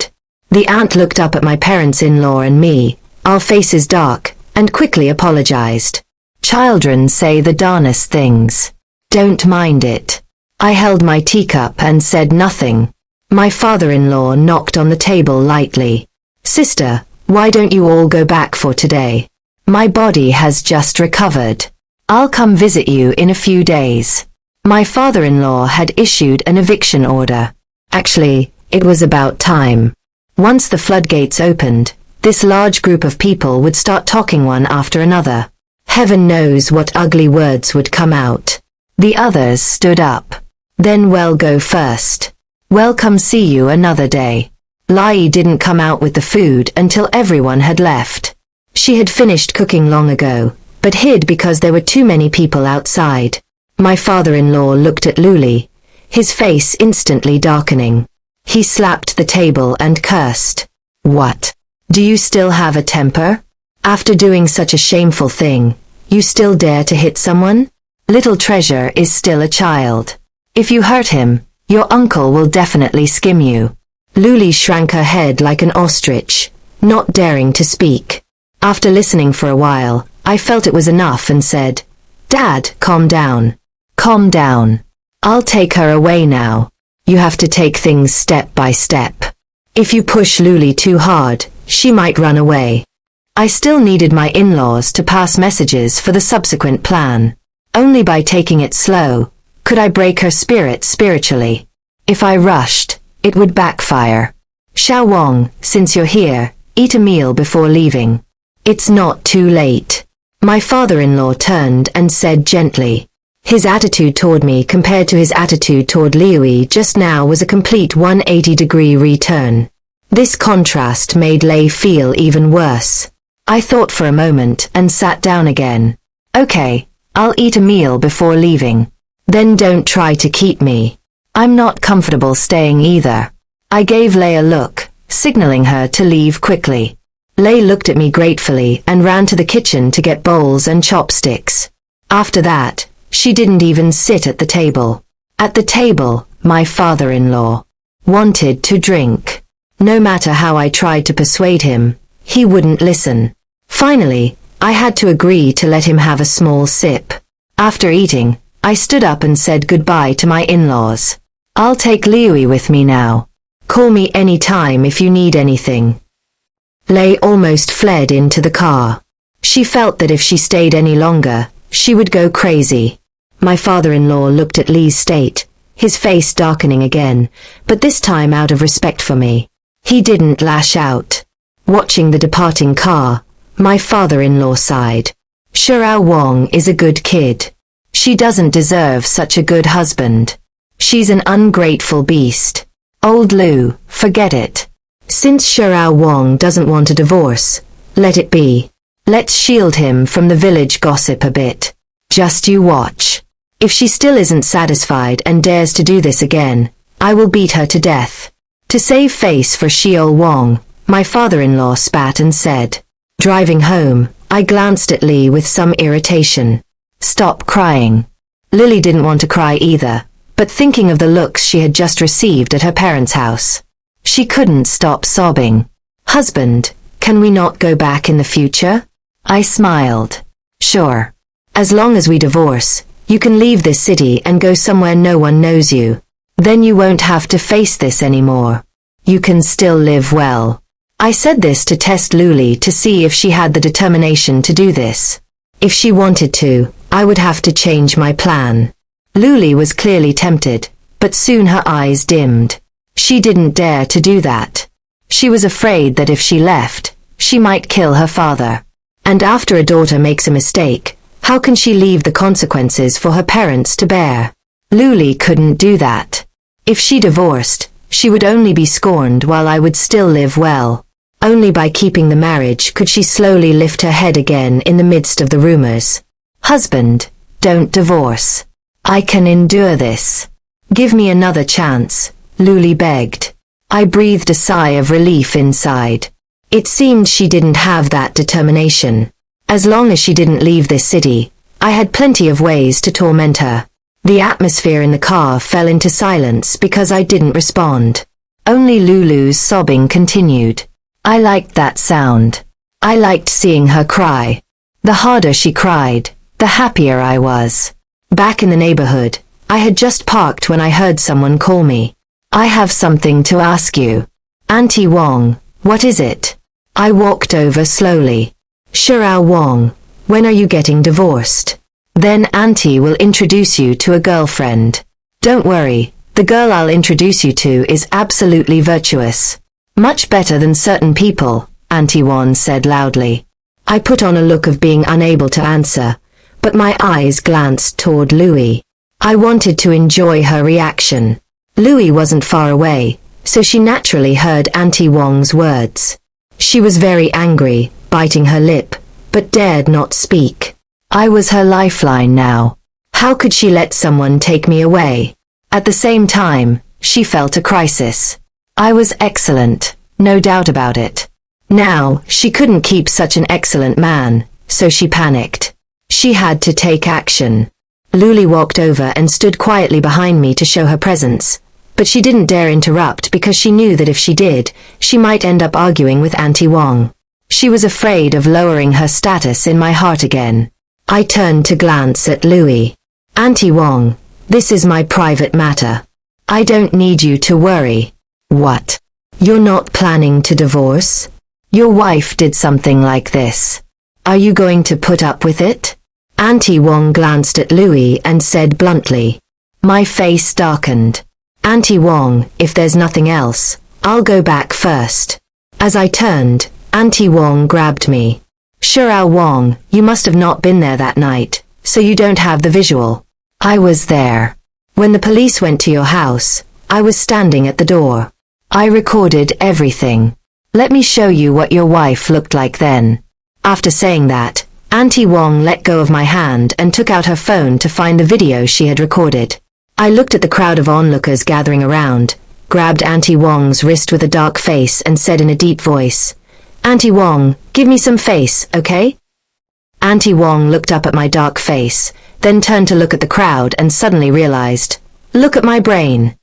The aunt looked up at my parents-in-law and me, our faces dark, and quickly apologized. Children say the darnest things. Don't mind it. I held my teacup and said nothing. My father-in-law knocked on the table lightly. Sister, why don't you all go back for today? My body has just recovered. I'll come visit you in a few days. My father-in-law had issued an eviction order. Actually, it was about time. Once the floodgates opened, this large group of people would start talking one after another. Heaven knows what ugly words would come out. The others stood up. Then well go first. Well come see you another day. Lai didn't come out with the food until everyone had left. She had finished cooking long ago, but hid because there were too many people outside. My father-in-law looked at Luli, his face instantly darkening. He slapped the table and cursed. What? Do you still have a temper? After doing such a shameful thing, you still dare to hit someone? Little Treasure is still a child. If you hurt him, your uncle will definitely skim you. Luli shrank her head like an ostrich, not daring to speak. After listening for a while, I felt it was enough and said, Dad, calm down. Calm down. I'll take her away now. You have to take things step by step. If you push Luli too hard, she might run away. I still needed my in-laws to pass messages for the subsequent plan. Only by taking it slow could I break her spirit spiritually. If I rushed, it would backfire. Xiao Wang, since you're here, eat a meal before leaving. It's not too late. My father-in-law turned and said gently. His attitude toward me compared to his attitude toward Liui just now was a complete 180-degree return. This contrast made Lei feel even worse. I thought for a moment and sat down again. Okay, I'll eat a meal before leaving. Then don't try to keep me. I'm not comfortable staying either. I gave Lei a look, signaling her to leave quickly. Lei looked at me gratefully and ran to the kitchen to get bowls and chopsticks. After that, she didn't even sit at the table. At the table, my father-in-law wanted to drink. No matter how I tried to persuade him, he wouldn't listen. Finally, I had to agree to let him have a small sip. After eating, I stood up and said goodbye to my in-laws. I'll take Liui with me now. Call me any time if you need anything. Lei almost fled into the car. She felt that if she stayed any longer, she would go crazy. My father-in-law looked at Li's state, his face darkening again, but this time out of respect for me. He didn't lash out. Watching the departing car, my father-in-law sighed. Xiao Wang is a good kid. She doesn't deserve such a good husband. She's an ungrateful beast. Old Lu, forget it. Since Xiao Wang doesn't want a divorce, let it be. Let's shield him from the village gossip a bit. Just you watch. If she still isn't satisfied and dares to do this again, I will beat her to death. To save face for Xiao Wang, my father-in-law spat and said. Driving home, I glanced at Li with some irritation. Stop crying. Lily didn't want to cry either, but thinking of the looks she had just received at her parents' house, she couldn't stop sobbing. Husband, can we not go back in the future? I smiled. Sure. As long as we divorce, you can leave this city and go somewhere no one knows you. Then you won't have to face this anymore. You can still live well. I said this to test Luli to see if she had the determination to do this. If she wanted to, I would have to change my plan. Luli was clearly tempted, but soon her eyes dimmed. She didn't dare to do that. She was afraid that if she left, she might kill her father. And after a daughter makes a mistake, how can she leave the consequences for her parents to bear? Luli couldn't do that. If she divorced, she would only be scorned while I would still live well. Only by keeping the marriage could she slowly lift her head again in the midst of the rumors. Husband, don't divorce. I can endure this. Give me another chance, Luli begged. I breathed a sigh of relief inside. It seemed she didn't have that determination. As long as she didn't leave this city, I had plenty of ways to torment her. The atmosphere in the car fell into silence because I didn't respond. Only Lulu's sobbing continued. I liked that sound. I liked seeing her cry. The harder she cried, the happier I was. Back in the neighborhood, I had just parked when I heard someone call me. I have something to ask you. Auntie Wong, what is it? I walked over slowly. Shirao Wong, when are you getting divorced? Then Auntie will introduce you to a girlfriend. Don't worry, the girl I'll introduce you to is absolutely virtuous. Much better than certain people, Auntie Wong said loudly. I put on a look of being unable to answer, but my eyes glanced toward Louis. I wanted to enjoy her reaction. Louis wasn't far away, so she naturally heard Auntie Wong's words. She was very angry, biting her lip, but dared not speak. I was her lifeline now. How could she let someone take me away? At the same time, she felt a crisis. I was excellent, no doubt about it. Now, she couldn't keep such an excellent man, so she panicked. She had to take action. Luli walked over and stood quietly behind me to show her presence, but she didn't dare interrupt because she knew that if she did, she might end up arguing with Auntie Wong. She was afraid of lowering her status in my heart again. I turned to glance at Louis. Auntie Wong, this is my private matter. I don't need you to worry. What? You're not planning to divorce? Your wife did something like this. Are you going to put up with it? Auntie Wong glanced at Louis and said bluntly. My face darkened. Auntie Wong, if there's nothing else, I'll go back first. As I turned, Auntie Wong grabbed me. Shirao Wong, you must have not been there that night, so you don't have the visual. I was there. When the police went to your house, I was standing at the door. I recorded everything. Let me show you what your wife looked like then. After saying that, Auntie Wong let go of my hand and took out her phone to find the video she had recorded. I looked at the crowd of onlookers gathering around, grabbed Auntie Wong's wrist with a dark face and said in a deep voice, Auntie Wong, give me some face, okay? Auntie Wong looked up at my dark face, then turned to look at the crowd and suddenly realized, look at my brain.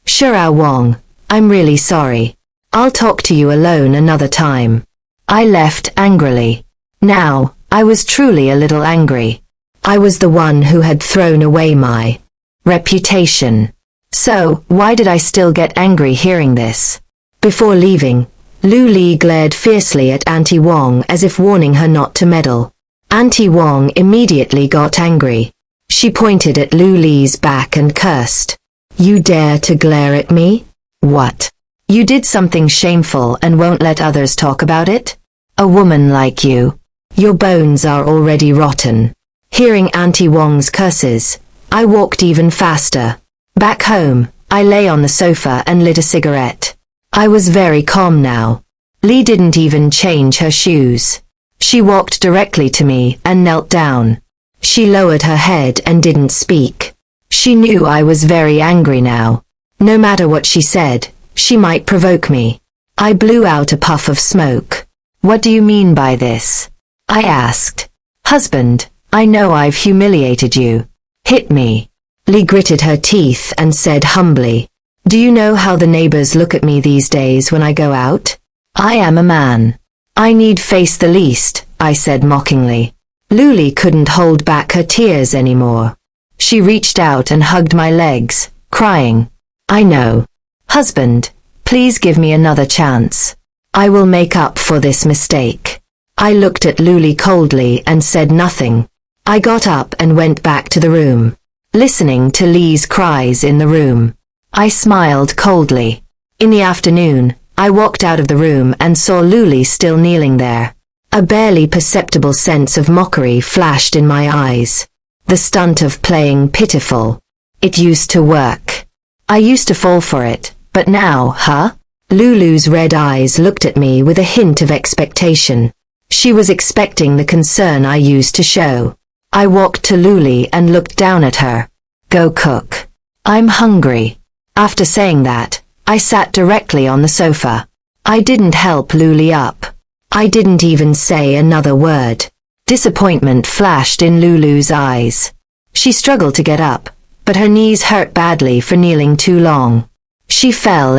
Shirao Wong, I'm really sorry. I'll talk to you alone another time. I left angrily. Now, I was truly a little angry. I was the one who had thrown away my reputation. So, why did I still get angry hearing this? Before leaving, Lu Li glared fiercely at Auntie Wong as if warning her not to meddle. Auntie Wong immediately got angry. She pointed at Lu Li's back and cursed. You dare to glare at me? What? You did something shameful and won't let others talk about it? A woman like you. Your bones are already rotten. Hearing Auntie Wong's curses, I walked even faster. Back home, I lay on the sofa and lit a cigarette. I was very calm now. Li didn't even change her shoes. She walked directly to me and knelt down. She lowered her head and didn't speak. She knew I was very angry now. No matter what she said, she might provoke me. I blew out a puff of smoke. What do you mean by this? I asked. Husband, I know I've humiliated you. Hit me. Li gritted her teeth and said humbly, do you know how the neighbors look at me these days when I go out? I am a man. I need face the least, I said mockingly. Luli couldn't hold back her tears anymore. She reached out and hugged my legs, crying, I know. Husband, please give me another chance. I will make up for this mistake. I looked at Luli coldly and said nothing. I got up and went back to the room, listening to Li's cries in the room. I smiled coldly. In the afternoon, I walked out of the room and saw Luli still kneeling there. A barely perceptible sense of mockery flashed in my eyes. The stunt of playing pitiful. It used to work. I used to fall for it, but now, huh? Lulu's red eyes looked at me with a hint of expectation. She was expecting the concern I used to show. I walked to Luli and looked down at her. Go cook. I'm hungry. After saying that, I sat directly on the sofa. I didn't help Luli up. I didn't even say another word. Disappointment flashed in Lulu's eyes. She struggled to get up, but her knees hurt badly for kneeling too long. She fell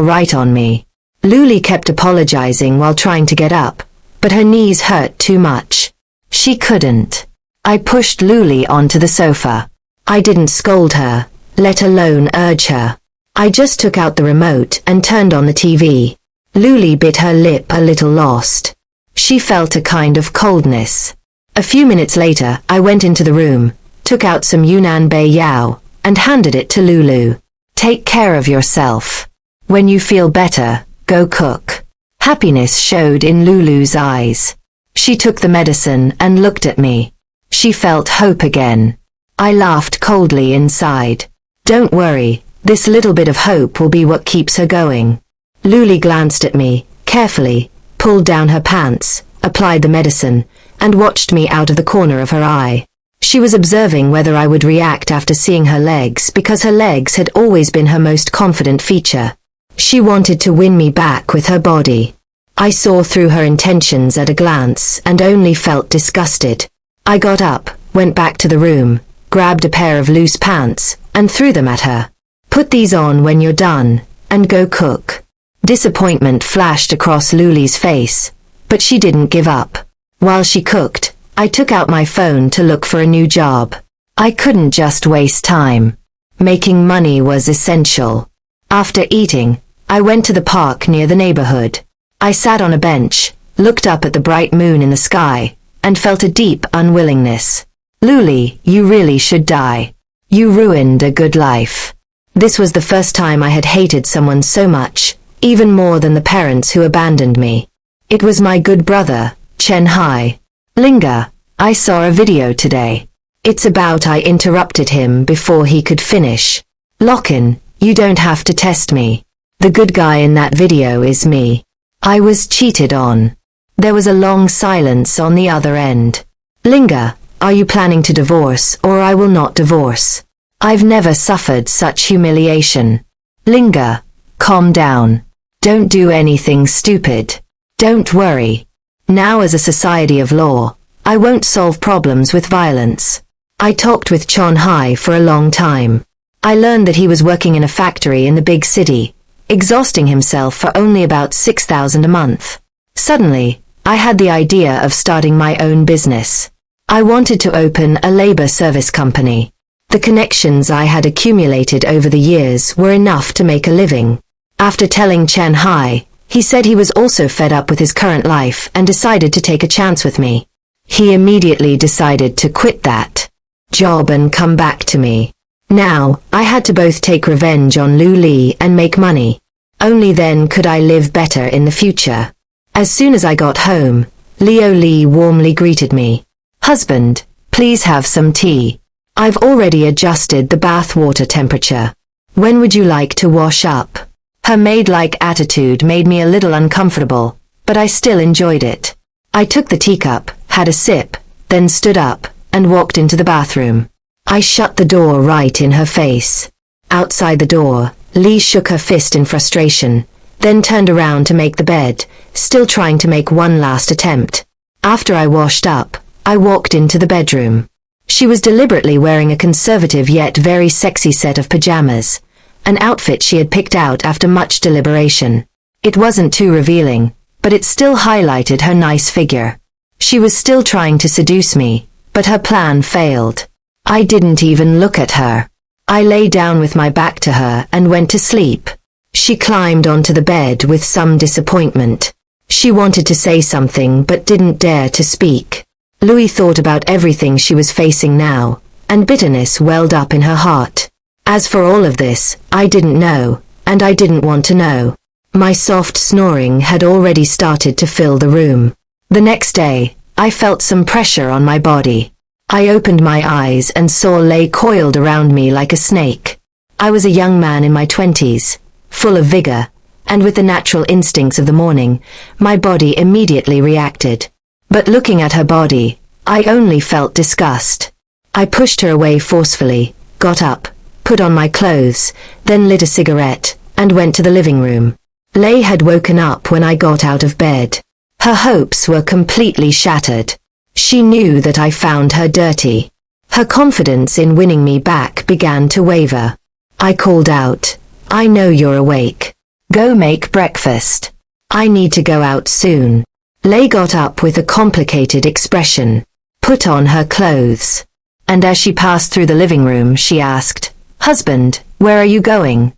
right on me. Luli kept apologizing while trying to get up, but her knees hurt too much. She couldn't. I pushed Luli onto the sofa. I didn't scold her, let alone urge her. I just took out the remote and turned on the TV. Luli bit her lip, a little lost. She felt a kind of coldness. A few minutes later, I went into the room, took out some Yunnan Bei Yao, and handed it to Lulu. Take care of yourself. When you feel better, go cook. Happiness showed in Lulu's eyes. She took the medicine and looked at me. She felt hope again. I laughed coldly inside. Don't worry, this little bit of hope will be what keeps her going. Luli glanced at me, carefully, pulled down her pants, applied the medicine, and watched me out of the corner of her eye. She was observing whether I would react after seeing her legs, because her legs had always been her most confident feature. She wanted to win me back with her body. I saw through her intentions at a glance and only felt disgusted. I got up, went back to the room, grabbed a pair of loose pants, and threw them at her. Put these on when you're done, and go cook. Disappointment flashed across Luli's face, but she didn't give up. While she cooked, I took out my phone to look for a new job. I couldn't just waste time. Making money was essential. After eating, I went to the park near the neighborhood. I sat on a bench, looked up at the bright moon in the sky, and felt a deep unwillingness. Luli, you really should die. You ruined a good life. This was the first time I had hated someone so much, even more than the parents who abandoned me. It was my good brother, Chen Hai. Linga, I saw a video today. It's about I interrupted him before he could finish. Lock-in, you don't have to test me. The good guy in that video is me. I was cheated on. There was a long silence on the other end. Linga, are you planning to divorce, or I will not divorce? I've never suffered such humiliation. Linga, calm down. Don't do anything stupid. Don't worry. Now as a society of law, I won't solve problems with violence. I talked with Chon Hai for a long time. I learned that he was working in a factory in the big city, exhausting himself for only about 6,000 a month. Suddenly, I had the idea of starting my own business. I wanted to open a labor service company. The connections I had accumulated over the years were enough to make a living. After telling Chen Hai, he said he was also fed up with his current life and decided to take a chance with me. He immediately decided to quit that job and come back to me. Now, I had to both take revenge on Lu Li and make money. Only then could I live better in the future. As soon as I got home, Liu Li warmly greeted me. Husband, please have some tea. I've already adjusted the bath water temperature. When would you like to wash up? Her maid-like attitude made me a little uncomfortable, but I still enjoyed it. I took the teacup, had a sip, then stood up, and walked into the bathroom. I shut the door right in her face. Outside the door, Li shook her fist in frustration, then turned around to make the bed, still trying to make one last attempt. After I washed up, I walked into the bedroom. She was deliberately wearing a conservative yet very sexy set of pajamas, an outfit she had picked out after much deliberation. It wasn't too revealing, but it still highlighted her nice figure. She was still trying to seduce me, but her plan failed. I didn't even look at her. I lay down with my back to her and went to sleep. She climbed onto the bed with some disappointment. She wanted to say something but didn't dare to speak. Louis thought about everything she was facing now, and bitterness welled up in her heart. As for all of this, I didn't know, and I didn't want to know. My soft snoring had already started to fill the room. The next day, I felt some pressure on my body. I opened my eyes and saw Lei coiled around me like a snake. I was a young man in my 20s, full of vigor, and with the natural instincts of the morning, my body immediately reacted. But looking at her body, I only felt disgust. I pushed her away forcefully, got up, put on my clothes, then lit a cigarette, and went to the living room. Lei had woken up when I got out of bed. Her hopes were completely shattered. She knew that I found her dirty. Her confidence in winning me back began to waver. I called out, I know you're awake. Go make breakfast. I need to go out soon. Lei got up with a complicated expression. put on her clothes. And as she passed through the living room, she asked, "Husband, where are you going?"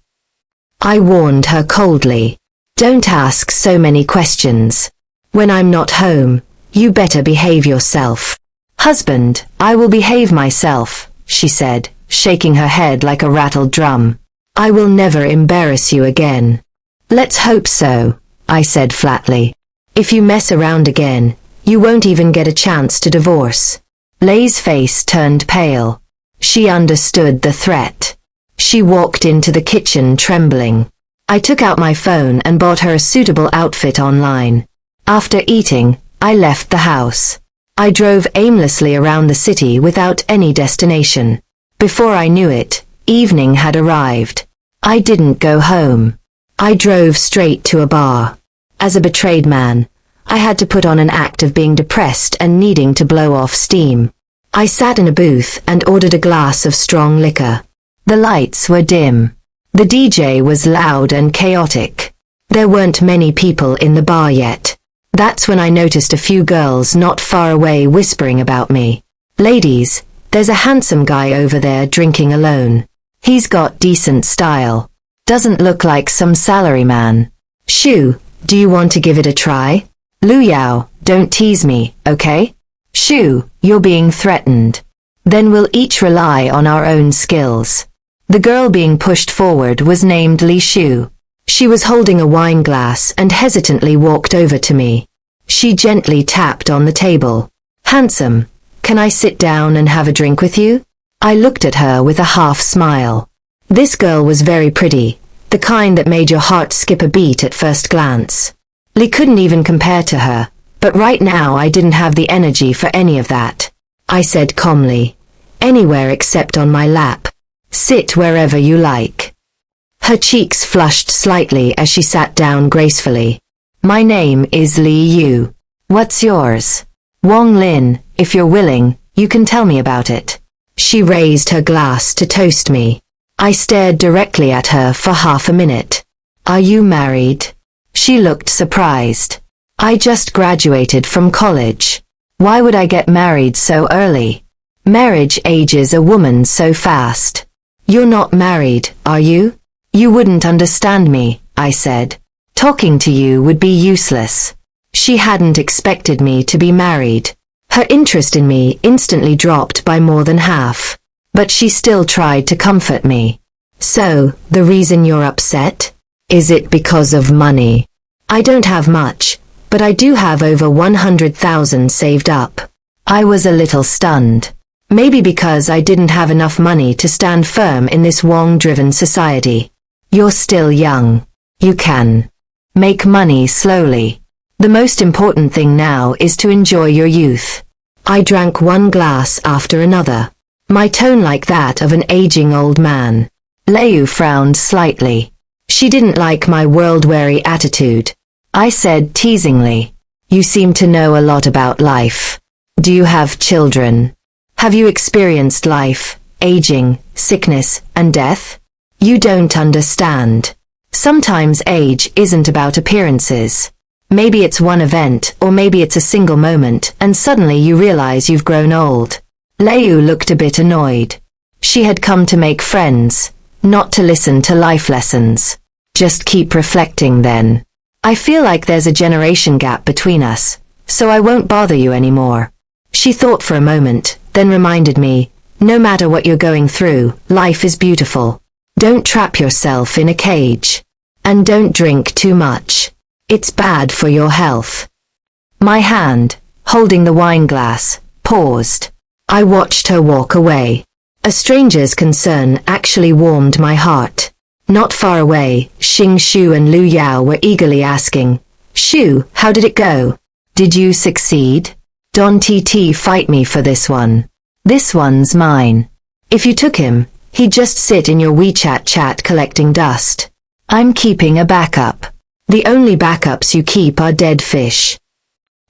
I warned her coldly, "Don't ask so many questions. When I'm not home, you better behave yourself." "Husband, I will behave myself," she said, shaking her head like a rattled drum. "I will never embarrass you again." "Let's hope so," I said flatly. "If you mess around again, you won't even get a chance to divorce." Lay's face turned pale. She understood the threat. She walked into the kitchen trembling. I took out my phone and bought her a suitable outfit online. After eating, I left the house. I drove aimlessly around the city without any destination. Before I knew it, evening had arrived. I didn't go home. I drove straight to a bar. As a betrayed man, I had to put on an act of being depressed and needing to blow off steam. I sat in a booth and ordered a glass of strong liquor. The lights were dim. The DJ was loud and chaotic. There weren't many people in the bar yet. That's when I noticed a few girls not far away whispering about me. "Ladies, there's a handsome guy over there drinking alone. He's got decent style. Doesn't look like some salaryman. Shoo, do you want to give it a try? Lu Yao, don't tease me, okay? Shoo, you're being threatened. Then we'll each rely on our own skills." The girl being pushed forward was named Li Shu. She was holding a wine glass and hesitantly walked over to me. She gently tapped on the table. "Handsome, can I sit down and have a drink with you?" I looked at her with a half smile. This girl was very pretty, the kind that made your heart skip a beat at first glance. Li couldn't even compare to her, but right now I didn't have the energy for any of that. I said calmly, "Anywhere except on my lap. Sit wherever you like." Her cheeks flushed slightly as she sat down gracefully. "My name is Li Yu. What's yours?" "Wong Lin, if you're willing, you can tell me about it." She raised her glass to toast me. I stared directly at her for half a minute. "Are you married?" She looked surprised. "I just graduated from college. Why would I get married so early? Marriage ages a woman so fast." "You're not married, are you?" "You wouldn't understand me," I said. "Talking to you would be useless." She hadn't expected me to be married. Her interest in me instantly dropped by more than half. But she still tried to comfort me. "So, the reason you're upset? Is it because of money?" "I don't have much, but I do have over 100,000 saved up." I was a little stunned. Maybe because I didn't have enough money to stand firm in this Wong-driven society. "You're still young. You can make money slowly. The most important thing now is to enjoy your youth." I drank one glass after another, my tone like that of an aging old man. Leu frowned slightly. She didn't like my world-weary attitude. I said teasingly, "You seem to know a lot about life. Do you have children? Have you experienced life, aging, sickness, and death? You don't understand. Sometimes age isn't about appearances. Maybe it's one event, or maybe it's a single moment, and suddenly you realize you've grown old." Leu looked a bit annoyed. She had come to make friends, not to listen to life lessons. "Just keep reflecting then. I feel like there's a generation gap between us, so I won't bother you anymore." She thought for a moment, then reminded me, "No matter what you're going through, life is beautiful. Don't trap yourself in a cage. And don't drink too much. It's bad for your health." My hand, holding the wine glass, paused. I watched her walk away. A stranger's concern actually warmed my heart. Not far away, Xing Shu and Lu Yao were eagerly asking, "Shu, how did it go? Did you succeed? Don TT fight me for this one. This one's mine. If you took him, he'd just sit in your WeChat chat collecting dust. I'm keeping a backup. The only backups you keep are dead fish."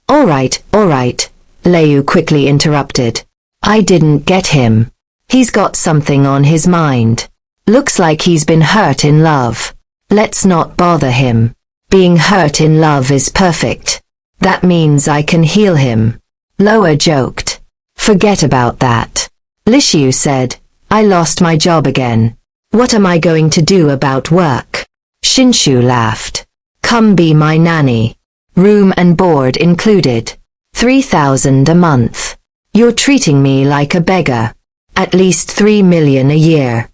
All right, Leu quickly interrupted. "I didn't get him. He's got something on his mind. Looks like he's been hurt in love. Let's not bother him. Being hurt in love is perfect. That means I can heal him." Loa joked. Forget about that. Lishiu said, I lost my job again. What am I going to do about work? Shinshu laughed. Come be my nanny. Room and board included. 3,000 a month. You're treating me like a beggar. At least 3 million a year.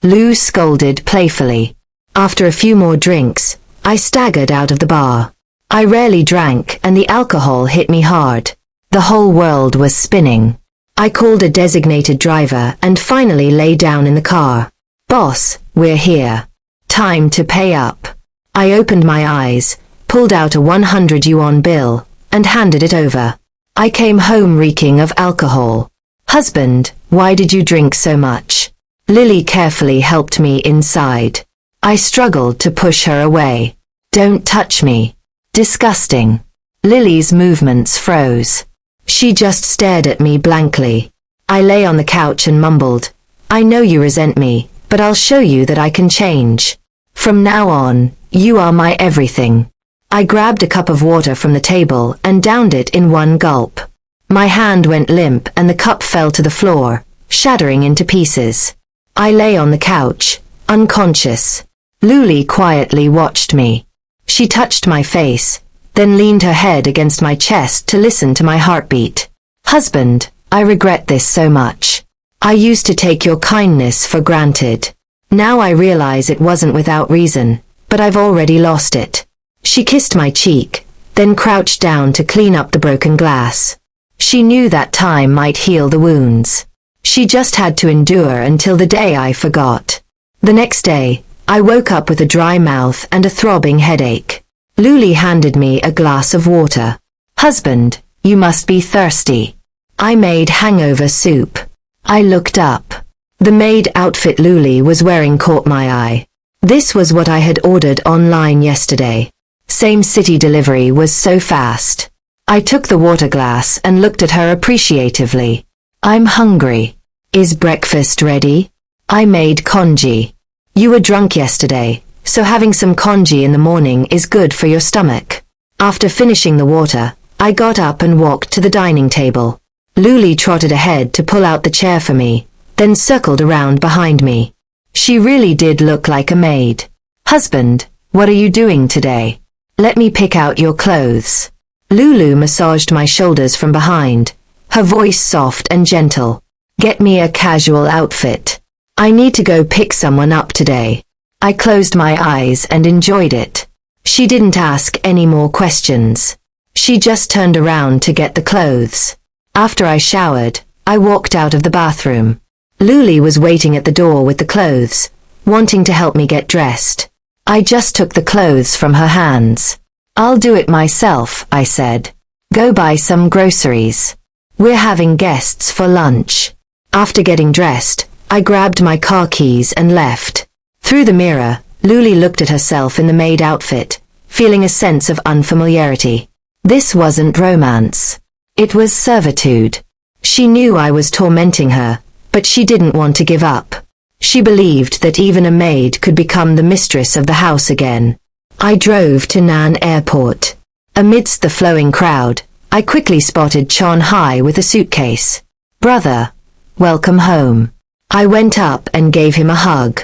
Lu scolded playfully. After a few more drinks, I staggered out of the bar. I rarely drank and the alcohol hit me hard. The whole world was spinning. I called a designated driver and finally lay down in the car. Boss, we're here. Time to pay up. I opened my eyes, pulled out a 100 yuan bill, and handed it over. I came home reeking of alcohol. Husband, why did you drink so much? Lily carefully helped me inside. I struggled to push her away. Don't touch me. Disgusting. Lily's movements froze. She just stared at me blankly. I lay on the couch and mumbled, I know you resent me, but I'll show you that I can change. From now on, you are my everything. I grabbed a cup of water from the table and downed it in one gulp. My hand went limp and the cup fell to the floor, shattering into pieces. I lay on the couch, unconscious. Luli quietly watched me. She touched my face, then leaned her head against my chest to listen to my heartbeat. Husband, I regret this so much. I used to take your kindness for granted. Now I realize it wasn't without reason, but I've already lost it. She kissed my cheek, then crouched down to clean up the broken glass. She knew that time might heal the wounds. She just had to endure until the day I forgot. The next day, I woke up with a dry mouth and a throbbing headache. Luli handed me a glass of water. Husband, you must be thirsty. I made hangover soup. I looked up. The maid outfit Luli was wearing caught my eye. This was what I had ordered online yesterday. Same city delivery was so fast. I took the water glass and looked at her appreciatively. I'm hungry. Is breakfast ready? I made congee. You were drunk yesterday, so having some congee in the morning is good for your stomach. After finishing the water, I got up and walked to the dining table. Luli trotted ahead to pull out the chair for me, then circled around behind me. She really did look like a maid. Husband, what are you doing today? Let me pick out your clothes. Lulu massaged my shoulders from behind, her voice soft and gentle. Get me a casual outfit. I need to go pick someone up today. I closed my eyes and enjoyed it. She didn't ask any more questions. She just turned around to get the clothes. After I showered, I walked out of the bathroom. Luli was waiting at the door with the clothes, wanting to help me get dressed. I just took the clothes from her hands. I'll do it myself, I said. Go buy some groceries. We're having guests for lunch. After getting dressed, I grabbed my car keys and left. Through the mirror, Luli looked at herself in the maid outfit, feeling a sense of unfamiliarity. This wasn't romance. It was servitude. She knew I was tormenting her, but she didn't want to give up. She believed that even a maid could become the mistress of the house again. I drove to Nan Airport. Amidst the flowing crowd, I quickly spotted Chon Hai with a suitcase. Brother, welcome home. I went up and gave him a hug.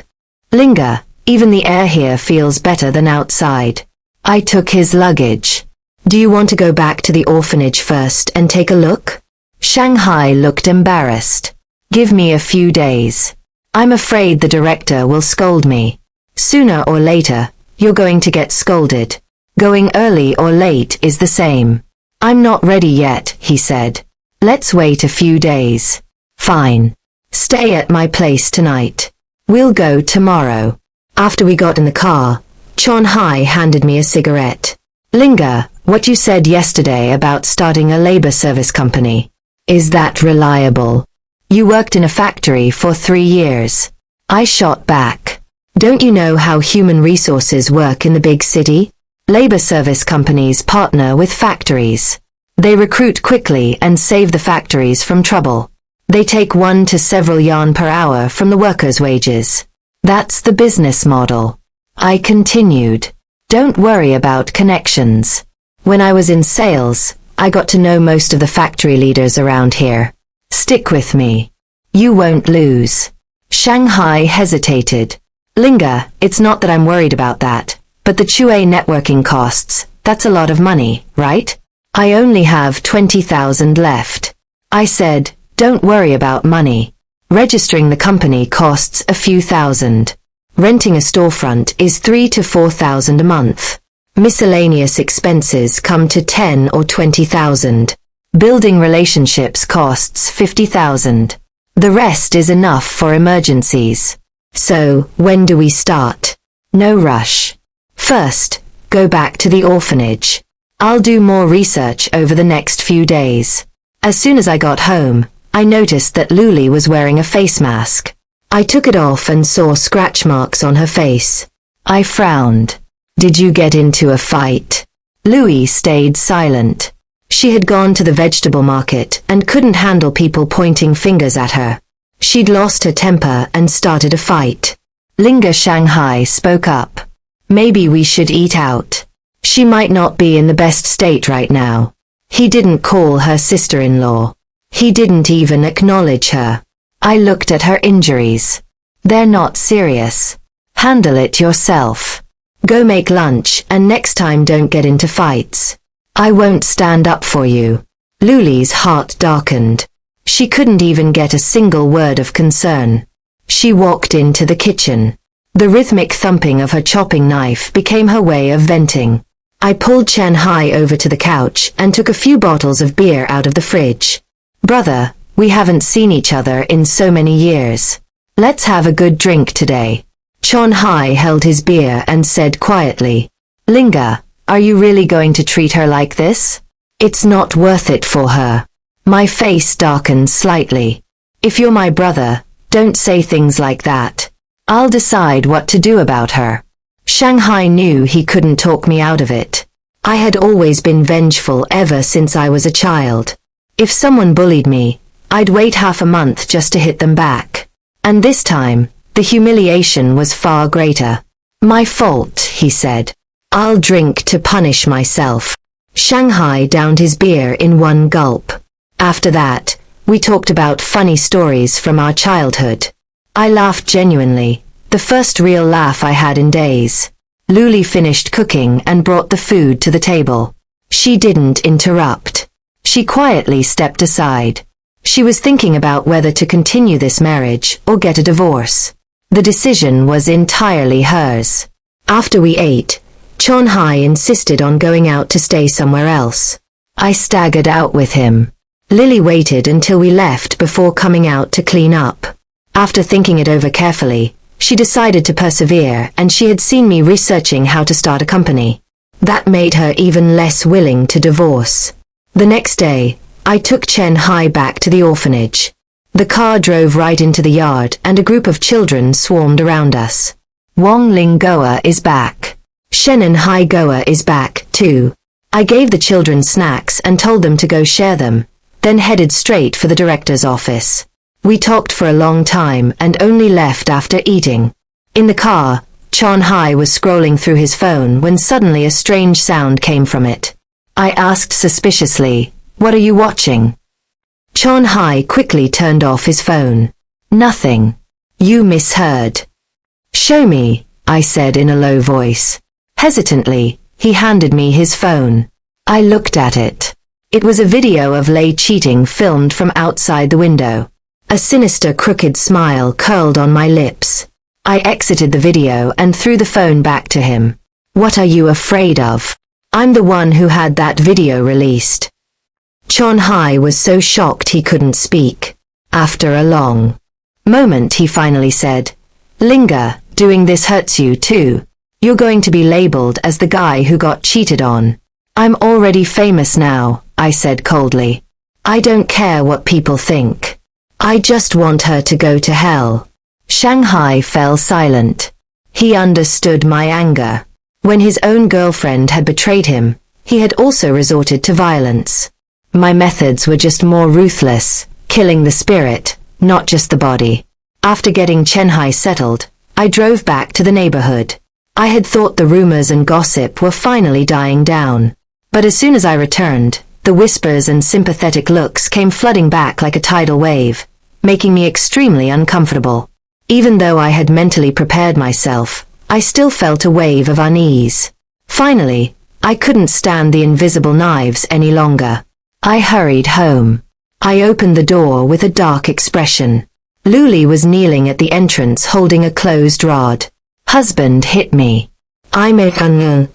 Linga, even the air here feels better than outside. I took his luggage. Do you want to go back to the orphanage first and take a look? Shanghai looked embarrassed. Give me a few days. I'm afraid the director will scold me. Sooner or later, you're going to get scolded. Going early or late is the same. I'm not ready yet, he said. Let's wait a few days. Fine. Stay at my place tonight. We'll go tomorrow. After we got in the car, Chon Hai handed me a cigarette. Linga, what you said yesterday about starting a labor service company. Is that reliable? You worked in a factory for 3 years. I shot back. Don't you know how human resources work in the big city? Labor service companies partner with factories. They recruit quickly and save the factories from trouble. They take 1 to several yuan per hour from the workers' wages. That's the business model. I continued. Don't worry about connections. When I was in sales, I got to know most of the factory leaders around here. Stick with me. You won't lose. Shanghai hesitated. Linga, it's not that I'm worried about that, but the Chue networking costs, that's a lot of money, right? I only have 20,000 left. I said, don't worry about money. Registering the company costs a few thousand. Renting a storefront is 3 to 4,000 a month. Miscellaneous expenses come to 10 or 20,000. Building relationships costs 50,000. The rest is enough for emergencies. So, when do we start? No rush. First, go back to the orphanage. I'll do more research over the next few days. As soon as I got home, I noticed that Luli was wearing a face mask. I took it off and saw scratch marks on her face. I frowned. Did you get into a fight? Louie stayed silent. She had gone to the vegetable market and couldn't handle people pointing fingers at her. She'd lost her temper and started a fight. Linga Shanghai spoke up. Maybe we should eat out. She might not be in the best state right now. He didn't call her sister-in-law. He didn't even acknowledge her. I looked at her injuries. They're not serious. Handle it yourself. Go make lunch and next time don't get into fights. I won't stand up for you. Luli's heart darkened. She couldn't even get a single word of concern. She walked into the kitchen. The rhythmic thumping of her chopping knife became her way of venting. I pulled Chen Hai over to the couch and took a few bottles of beer out of the fridge. Brother, we haven't seen each other in so many years. Let's have a good drink today. Chen Hai held his beer and said quietly, Linga, are you really going to treat her like this? It's not worth it for her. My face darkened slightly. If you're my brother, don't say things like that. I'll decide what to do about her. Shanghai knew he couldn't talk me out of it. I had always been vengeful ever since I was a child. If someone bullied me, I'd wait half a month just to hit them back. And this time, the humiliation was far greater. My fault, he said. I'll drink to punish myself. Shanghai downed his beer in one gulp. After that, we talked about funny stories from our childhood. I laughed genuinely, the first real laugh I had in days. Luli finished cooking and brought the food to the table. She didn't interrupt. She quietly stepped aside. She was thinking about whether to continue this marriage or get a divorce. The decision was entirely hers. After we ate, Chen Hai insisted on going out to stay somewhere else. I staggered out with him. Lily waited until we left before coming out to clean up. After thinking it over carefully, she decided to persevere and she had seen me researching how to start a company. That made her even less willing to divorce. The next day, I took Chen Hai back to the orphanage. The car drove right into the yard and a group of children swarmed around us. Wang Ling Goa is back. Shannon Hai Goa is back, too. I gave the children snacks and told them to go share them, then headed straight for the director's office. We talked for a long time and only left after eating. In the car, Chen Hai was scrolling through his phone when suddenly a strange sound came from it. I asked suspiciously, "What are you watching?" Chen Hai quickly turned off his phone. "Nothing. You misheard." "Show me," I said in a low voice. Hesitantly, he handed me his phone. I looked at it. It was a video of Lei cheating filmed from outside the window. A sinister crooked smile curled on my lips. I exited the video and threw the phone back to him. "What are you afraid of? I'm the one who had that video released." Chen Hai was so shocked he couldn't speak. After a long moment he finally said, "Linga, doing this hurts you too. You're going to be labeled as the guy who got cheated on." "I'm already famous now," I said coldly. "I don't care what people think. I just want her to go to hell." Shanghai fell silent. He understood my anger. When his own girlfriend had betrayed him, he had also resorted to violence. My methods were just more ruthless, killing the spirit, not just the body. After getting Chen Hai settled, I drove back to the neighborhood. I had thought the rumors and gossip were finally dying down. But as soon as I returned, The whispers and sympathetic looks came flooding back like a tidal wave, making me extremely uncomfortable. Even though I had mentally prepared myself, I still felt a wave of unease. Finally, I couldn't stand the invisible knives any longer. I hurried home. I opened the door with a dark expression. Luli was kneeling at the entrance holding a closed rod. Husband hit me. I made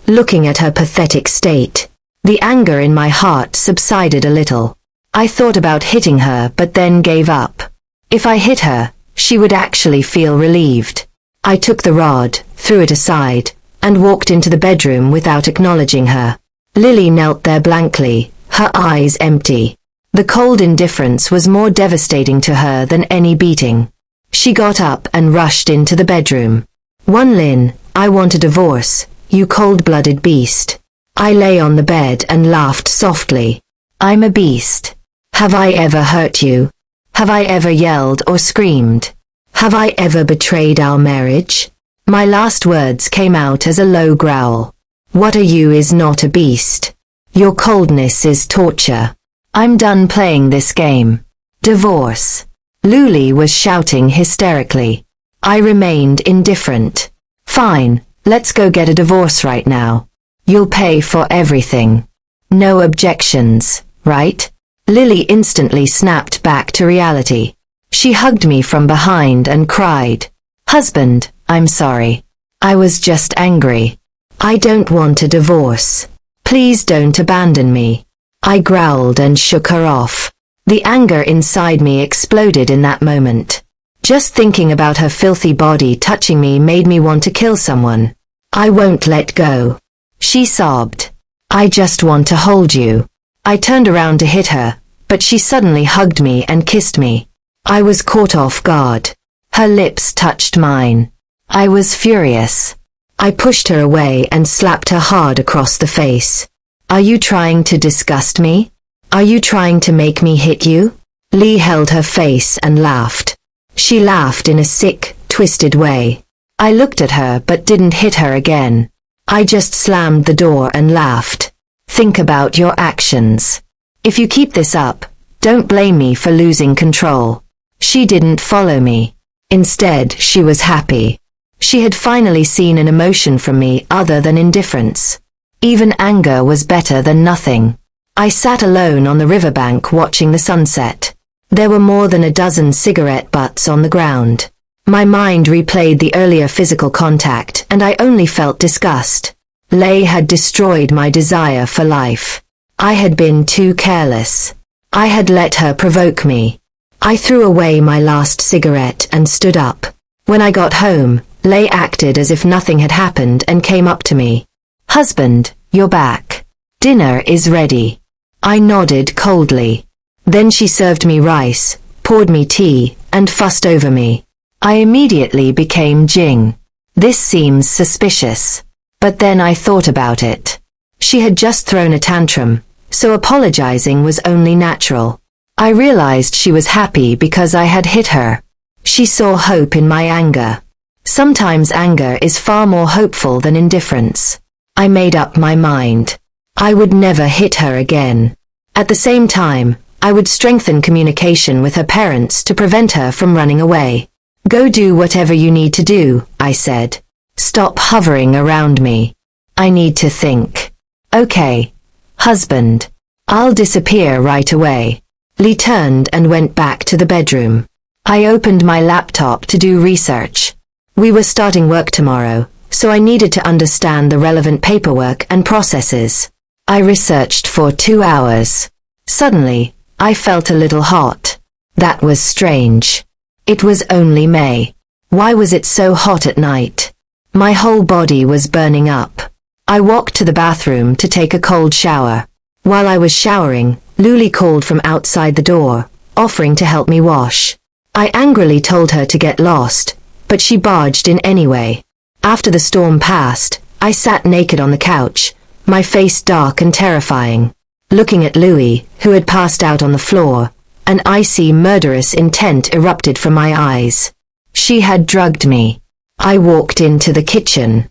looking at her pathetic state. The anger in my heart subsided a little. I thought about hitting her but then gave up. If I hit her, she would actually feel relieved. I took the rod, threw it aside, and walked into the bedroom without acknowledging her. Lily knelt there blankly, her eyes empty. The cold indifference was more devastating to her than any beating. She got up and rushed into the bedroom. Lin, I want a divorce, you cold-blooded beast. I lay on the bed and laughed softly. I'm a beast. Have I ever hurt you? Have I ever yelled or screamed? Have I ever betrayed our marriage? My last words came out as a low growl. What are you is not a beast. Your coldness is torture. I'm done playing this game. Divorce. Luli was shouting hysterically. I remained indifferent. Fine, let's go get a divorce right now. You'll pay for everything. No objections, right? Lily instantly snapped back to reality. She hugged me from behind and cried. Husband, I'm sorry. I was just angry. I don't want a divorce. Please don't abandon me. I growled and shook her off. The anger inside me exploded in that moment. Just thinking about her filthy body touching me made me want to kill someone. I won't let go. She sobbed. I just want to hold you. I turned around to hit her, but she suddenly hugged me and kissed me. I was caught off guard. Her lips touched mine. I was furious. I pushed her away and slapped her hard across the face. Are you trying to disgust me? Are you trying to make me hit you? Lee held her face and laughed. She laughed in a sick, twisted way. I looked at her but didn't hit her again. I just slammed the door and laughed. Think about your actions. If you keep this up, don't blame me for losing control. She didn't follow me. Instead, she was happy. She had finally seen an emotion from me other than indifference. Even anger was better than nothing. I sat alone on the riverbank watching the sunset. There were more than a dozen cigarette butts on the ground. My mind replayed the earlier physical contact and I only felt disgust. Lei had destroyed my desire for life. I had been too careless. I had let her provoke me. I threw away my last cigarette and stood up. When I got home, Lei acted as if nothing had happened and came up to me. Husband, you're back. Dinner is ready. I nodded coldly. Then she served me rice, poured me tea, and fussed over me. I immediately became Jing. This seems suspicious. But then I thought about it. She had just thrown a tantrum, so apologizing was only natural. I realized she was happy because I had hit her. She saw hope in my anger. Sometimes anger is far more hopeful than indifference. I made up my mind. I would never hit her again. At the same time, I would strengthen communication with her parents to prevent her from running away. Go do whatever you need to do, I said. Stop hovering around me. I need to think. Okay. Husband. I'll disappear right away. Lee turned and went back to the bedroom. I opened my laptop to do research. We were starting work tomorrow, so I needed to understand the relevant paperwork and processes. I researched for 2 hours. Suddenly, I felt a little hot. That was strange. It was only May. Why was it so hot at night? My whole body was burning up. I walked to the bathroom to take a cold shower. While I was showering, Luli called from outside the door, offering to help me wash. I angrily told her to get lost, but she barged in anyway. After the storm passed, I sat naked on the couch, my face dark and terrifying. Looking at Louis, who had passed out on the floor, an icy, murderous intent erupted from my eyes. She had drugged me. I walked into the kitchen.